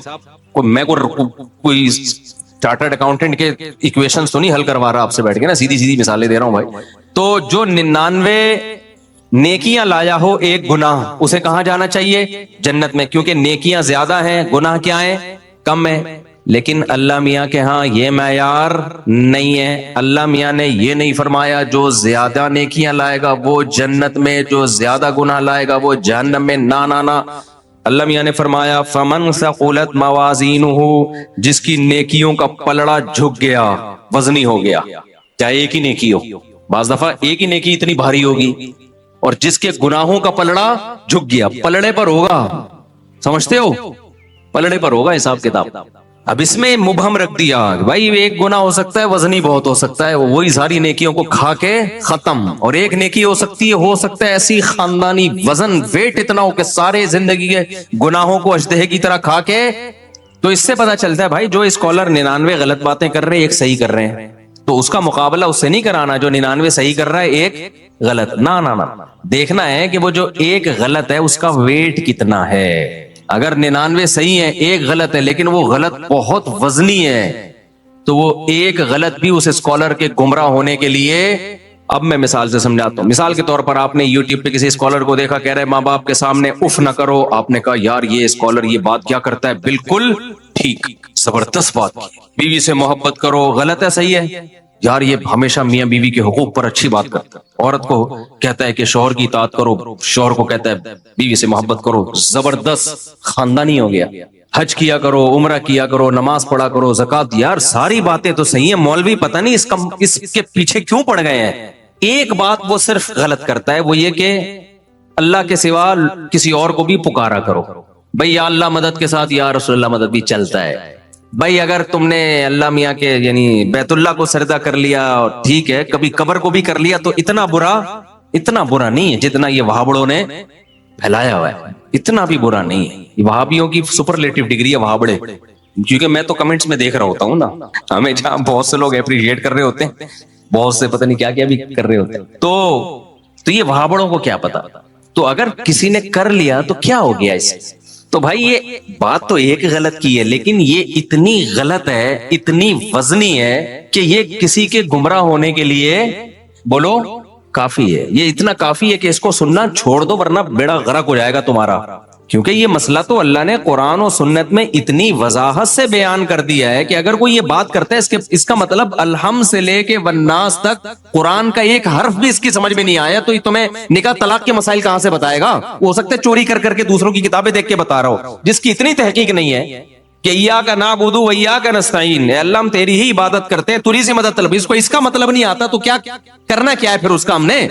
میں کوئی چارٹرڈ اکاؤنٹنٹ کے ایکویشنز تو نہیں حل کروا رہا آپ سے بیٹھ کے نا، سیدھی سیدھی مثالیں دے رہا ہوں بھائی. تو جو 99 نیکیاں لایا ہو ایک گناہ، اسے کہاں جانا چاہیے؟ جنت میں، کیونکہ نیکیاں زیادہ ہیں، گناہ کیا ہیں؟ کم ہیں. لیکن اللہ میاں کے ہاں یہ معیار نہیں ہے. اللہ میاں نے یہ نہیں فرمایا جو زیادہ نیکیاں لائے گا وہ جنت میں, جو زیادہ گناہ لائے گا وہ جہنم میں. نہ اللہ میاں نے فرمایا فمن ثقلت موازینہ, جس کی نیکیوں کا پلڑا جھک گیا, وزنی ہو گیا. چاہے ایک ہی نیکی ہو, بعض دفعہ ایک ہی نیکی اتنی بھاری ہوگی, اور جس کے گناہوں کا پلڑا جھک گیا, پلڑے پر ہوگا, سمجھتے ہو, پلڑے پر ہوگا حساب کتاب. اب اس میں مبہم رکھ دیا کہ بھائی ایک گناہ ہو سکتا ہے وزنی بہت ہو سکتا ہے, وہی ساری نیکیوں کو کھا کے ختم, اور ایک نیکی ہو سکتا ہے ایسی خاندانی وزن ویٹ اتنا ہو کہ سارے زندگی کے گناہوں کو اژدہے کی طرح کھا کے. تو اس سے پتا چلتا ہے بھائی جو اسکالر 99 غلط باتیں کر رہے ہیں ایک صحیح کر رہے ہیں, تو اس کا مقابلہ اس سے نہیں کرانا جو 99 صحیح کر رہا ہے ایک غلط. نہ دیکھنا ہے کہ وہ جو ایک غلط ہے اس کا ویٹ کتنا ہے. اگر 99 صحیح ہے ایک غلط ہے لیکن وہ غلط بہت وزنی ہے, تو وہ ایک غلط بھی اس اسکالر کے گمراہ ہونے کے لیے. اب میں مثال سے سمجھاتا ہوں. مثال کے طور پر آپ نے یوٹیوب پہ کسی اسکالر کو دیکھا کہہ رہے ماں باپ کے سامنے اف نہ کرو, آپ نے کہا یار یہ اسکالر یہ بات کیا کرتا ہے, بالکل ٹھیک, زبردست بات. بیوی سے محبت کرو, غلط ہے صحیح ہے یار, یہ ہمیشہ میاں بیوی کے حقوق پر اچھی بات کرتا ہے. عورت کو کہتا ہے کہ شوہر کی اطاعت کرو, شوہر کو کہتا ہے بیوی سے محبت کرو, زبردست, خاندانی ہو گیا. حج کیا کرو, عمرہ کیا کرو, نماز پڑھا کرو, زکات, یار ساری باتیں تو صحیح ہیں. مولوی پتہ نہیں اس کے پیچھے کیوں پڑ گئے ہیں. ایک بات وہ صرف غلط کرتا ہے, وہ یہ کہ اللہ کے سوا کسی اور کو بھی پکارا کرو. بھائی یا اللہ مدد کے ساتھ یا رسول اللہ مدد بھی چلتا ہے. بھائی اگر تم نے اللہ میاں کے یعنی بیت اللہ کو سجدہ کر لیا ٹھیک ہے, کبھی قبر کو بھی کر لیا تو اتنا برا نہیں ہے جتنا یہ وہابڑوں نے پھیلایا ہوا ہے. اتنا بھی برا نہیں ہے. یہ وہابیوں کی سپرلیٹو ڈگری ہے وہابڑے, کیونکہ میں تو کمنٹس میں دیکھ رہا ہوتا ہوں نا, ہمیں جہاں بہت سے لوگ اپریشیٹ کر رہے ہوتے ہیں, بہت سے پتہ نہیں کیا کیا بھی کر رہے ہوتے ہیں, تو یہ وہابڑوں کو کیا پتا. تو اگر کسی نے کر لیا تو کیا ہو گیا اس سے. تو بھائی یہ بات تو ایک غلط کی ہے, لیکن یہ اتنی غلط ہے, اتنی وزنی ہے کہ یہ کسی کے گمراہ ہونے کے لیے بولو کافی ہے. یہ اتنا کافی ہے کہ اس کو سننا چھوڑ دو ورنہ بیڑا غرق ہو جائے گا تمہارا. کیونکہ یہ مسئلہ تو اللہ نے قرآن و سنت میں اتنی وضاحت سے بیان کر دیا ہے کہ اگر کوئی یہ بات کرتا ہے اس کا مطلب الحمد سے لے کے والناس تک قرآن کا ایک حرف بھی اس کی سمجھ میں نہیں آیا, تو تمہیں نکاح طلاق کے مسائل کہاں سے بتائے گا. ہو سکتا ہے چوری کر کے دوسروں کی کتابیں دیکھ کے بتا رہا ہو, جس کی اتنی تحقیق نہیں ہے کہ ایاک نعبد و ایاک نستعین, اے اللہ ہم تیری ہی عبادت کرتے ہیں, تجھی سے مدد طلب. اس کو اس کا مطلب نہیں آتا تو کیا کرنا کیا ہے پھر اس کا, ہم نے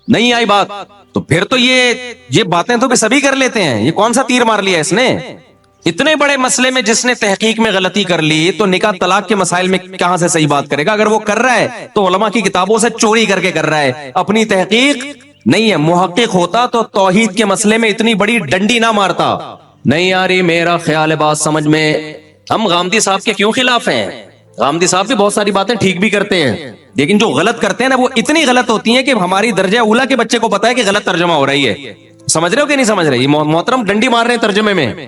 نہیں آئی بات تو پھر تو یہ باتیں تو سبھی کر لیتے ہیں. یہ کون سا تیر مار لیا اس نے اتنے بڑے مسئلے میں, جس نے تحقیق میں غلطی کر لی تو نکاح طلاق کے مسائل میں کہاں سے صحیح بات کرے گا. اگر وہ کر رہا ہے تو علماء کی کتابوں سے چوری کر کے کر رہا ہے, اپنی تحقیق نہیں ہے. محقق ہوتا تو توحید کے مسئلے میں اتنی بڑی ڈنڈی نہ مارتا. نہیں آ رہی میرا خیال ہے بات سمجھ میں. ہم غامدی صاحب کے کیوں خلاف ہیں؟ غامدی صاحب بھی بہت ساری باتیں ٹھیک بھی کرتے ہیں, لیکن جو غلط کرتے ہیں نا وہ اتنی غلط ہوتی ہیں کہ ہماری درجہ اولا کے بچے کو پتا ہے کہ غلط ترجمہ ہو رہی ہے. سمجھ رہے ہو کہ نہیں سمجھ رہے؟ محترم ڈنڈی مار رہے ہیں ترجمے میں.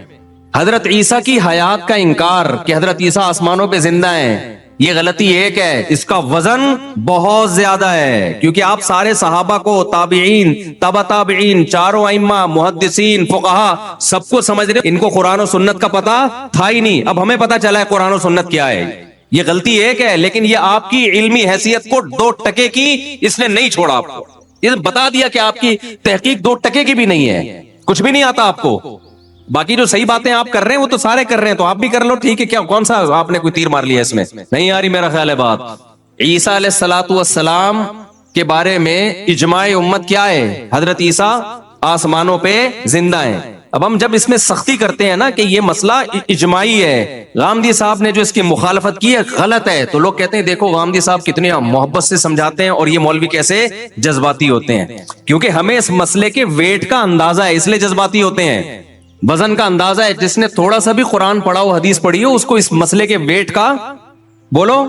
حضرت عیسیٰ کی حیات کا انکار کہ حضرت عیسیٰ آسمانوں پہ زندہ ہیں, یہ غلطی ایک ہے, اس کا وزن بہت زیادہ ہے. کیونکہ آپ سارے صحابہ کو, تابعین, تبع تابعین, چاروں ائمہ, محدثین, فقہا, سب کو سمجھ رہے, ان کو قرآن و سنت کا پتہ تھا ہی نہیں. اب ہمیں پتہ چلا ہے قرآن و سنت کیا ہے. یہ غلطی ایک ہے, لیکن یہ آپ کی علمی حیثیت کو 2 ٹکے کی اس نے نہیں چھوڑا. آپ کو یہ بتا دیا کہ آپ کی تحقیق 2 ٹکے کی بھی نہیں ہے, کچھ بھی نہیں آتا آپ کو. باقی جو صحیح باتیں آپ کر رہے ہیں وہ تو سارے کر رہے ہیں, تو آپ بھی کر لو, ٹھیک ہے. کیا کون سا آپ نے کوئی تیر مار لیا اس میں؟ نہیں آ رہی میرا خیال ہے بات. عیسیٰ علیہ الصلوۃ والسلام کے بارے میں اجماع امت کیا ہے؟ حضرت عیسیٰ آسمانوں پہ زندہ ہیں. اب ہم جب اس میں سختی کرتے ہیں نا کہ یہ مسئلہ اجماعی ہے, غامدی صاحب نے جو اس کی مخالفت کی ہے غلط ہے, تو لوگ کہتے ہیں دیکھو غامدی صاحب کتنے محبت سے سمجھاتے ہیں اور یہ مولوی کیسے جذباتی ہوتے ہیں. کیونکہ ہمیں اس مسئلے کے ویٹ کا اندازہ ہے, اس لیے جذباتی ہوتے ہیں. وزن کا اندازہ ہے. جس نے تھوڑا سا بھی قرآن پڑھا ہو, حدیث پڑھی ہو, اس کو اس مسئلے کے ویٹ کا بولو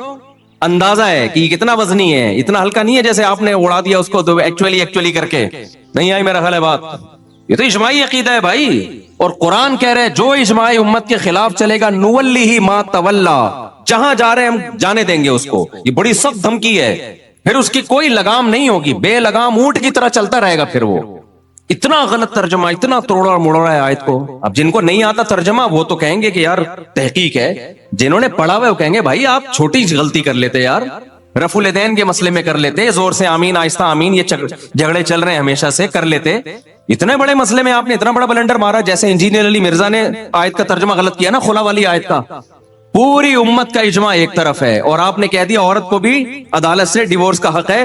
اندازہ ہے کہ یہ کتنا وزنی ہے. اتنا ہلکا نہیں ہے جیسے آپ نے اڑا دیا اس کو ایکچولی کر کے. نہیں آئی میرا خیال ہے بات. یہ تو اجماعی عقیدہ ہے بھائی, اور قرآن کہہ رہے جو اجماع امت کے خلاف چلے گا نولیہ ما تولا, جہاں جا رہے ہم جانے دیں گے اس کو. یہ بڑی سخت دھمکی ہے, پھر اس کی کوئی لگام نہیں ہوگی, بے لگام اونٹ کی طرح چلتا رہے گا پھر وہ. اتنا غلط ترجمہ, اتنا توڑا موڑا ہے آیت کو. اب جن کو نہیں آتا ترجمہ وہ تو کہیں گے کہ یار تحقیق ہے, جنہوں نے پڑھا ہوا ہے وہ کہیں گے بھائی آپ چھوٹی غلطی کر لیتے یار, رفع الیدین کے مسئلے میں کر لیتے, زور سے آمین آہستہ آمین, یہ جھگڑے چل رہے ہیں ہمیشہ سے, کر لیتے. اتنے بڑے مسئلے میں آپ نے اتنا بڑا بلنڈر مارا, جیسے انجینئر علی مرزا نے آیت کا ترجمہ غلط کیا نا, خلا والی آیت کا. پوری امت کا اجماع ایک طرف ہے اور آپ نے کہہ دیا عورت کو بھی عدالت سے ڈیورس کا حق ہے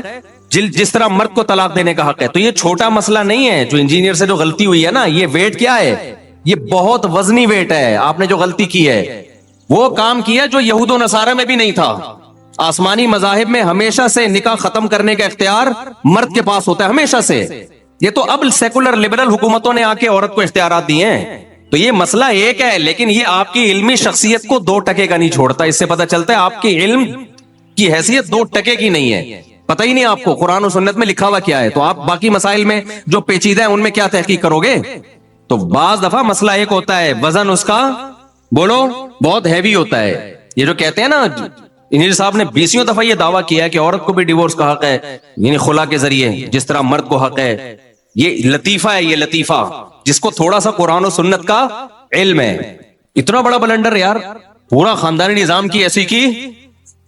جس طرح مرد کو طلاق دینے کا حق ہے. تو یہ چھوٹا مسئلہ نہیں ہے جو انجینئر سے جو غلطی ہوئی ہے نا, یہ ویٹ کیا ہے, یہ بہت وزنی ویٹ ہے. آپ نے جو غلطی کی ہے وہ کام کیا جو یہود و نصارہ میں بھی نہیں تھا. آسمانی مذاہب میں ہمیشہ سے نکاح ختم کرنے کا اختیار مرد کے پاس ہوتا ہے, ہمیشہ سے. یہ تو اب سیکولر لبرل حکومتوں نے آ کے عورت کو اختیارات دیے ہیں. تو یہ مسئلہ ایک ہے, لیکن یہ آپ کی علمی شخصیت کو 2% کا نہیں چھوڑتا. اس سے پتہ چلتا ہے آپ کی علم کی حیثیت 2% کی نہیں ہے. پتہ ہی نہیں آپ کو قرآن و سنت میں لکھا ہوا کیا ہے, تو آپ باقی مسائل میں جو پیچیدہ ہیں ان میں کیا تحقیق کرو گے. تو بعض دفعہ مسئلہ ایک ہوتا ہے, وزن اس کا بولو بہت ہیوی ہوتا ہے. یہ جو کہتے ہیں نا, انجینئر صاحب نے 20 دفعہ یہ دعویٰ کیا ہے کہ عورت کو بھی ڈیورس کا حق ہے, یعنی خلا کے ذریعے جس طرح مرد کو حق ہے. یہ لطیفہ ہے, یہ لطیفہ جس کو تھوڑا سا قرآن و سنت کا علم ہے. اتنا بڑا بلنڈر یار, پورا خاندانی نظام کی ایسی کی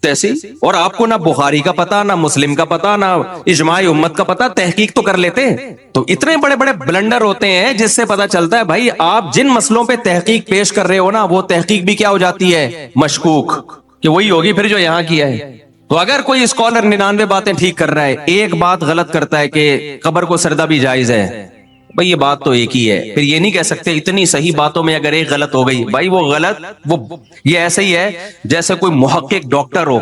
تیسی, اور آپ کو نہ بخاری کا پتا, نہ مسلم کا پتا, نہ اجماع امت کا پتا. تحقیق تو کر لیتے. تو اتنے بڑے بڑے بلنڈر ہوتے ہیں جس سے پتا چلتا ہے بھائی آپ جن مسئلوں پہ تحقیق پیش کر رہے ہو نا, وہ تحقیق بھی کیا ہو جاتی ہے, مشکوک, کہ وہی ہوگی پھر جو یہاں کیا ہے. تو اگر کوئی اسکالر 99 باتیں ٹھیک کر رہا ہے, ایک بات غلط کرتا ہے کہ قبر کو سردہ بھی جائز ہے, بھائی یہ بات تو ایک ہی ہے. پھر یہ نہیں کہہ سکتے اتنی صحیح باتوں میں اگر ایک غلط ہو گئی, بھائی وہ غلط, وہ یہ ایسے ہی ہے جیسے کوئی محقق ڈاکٹر ہو,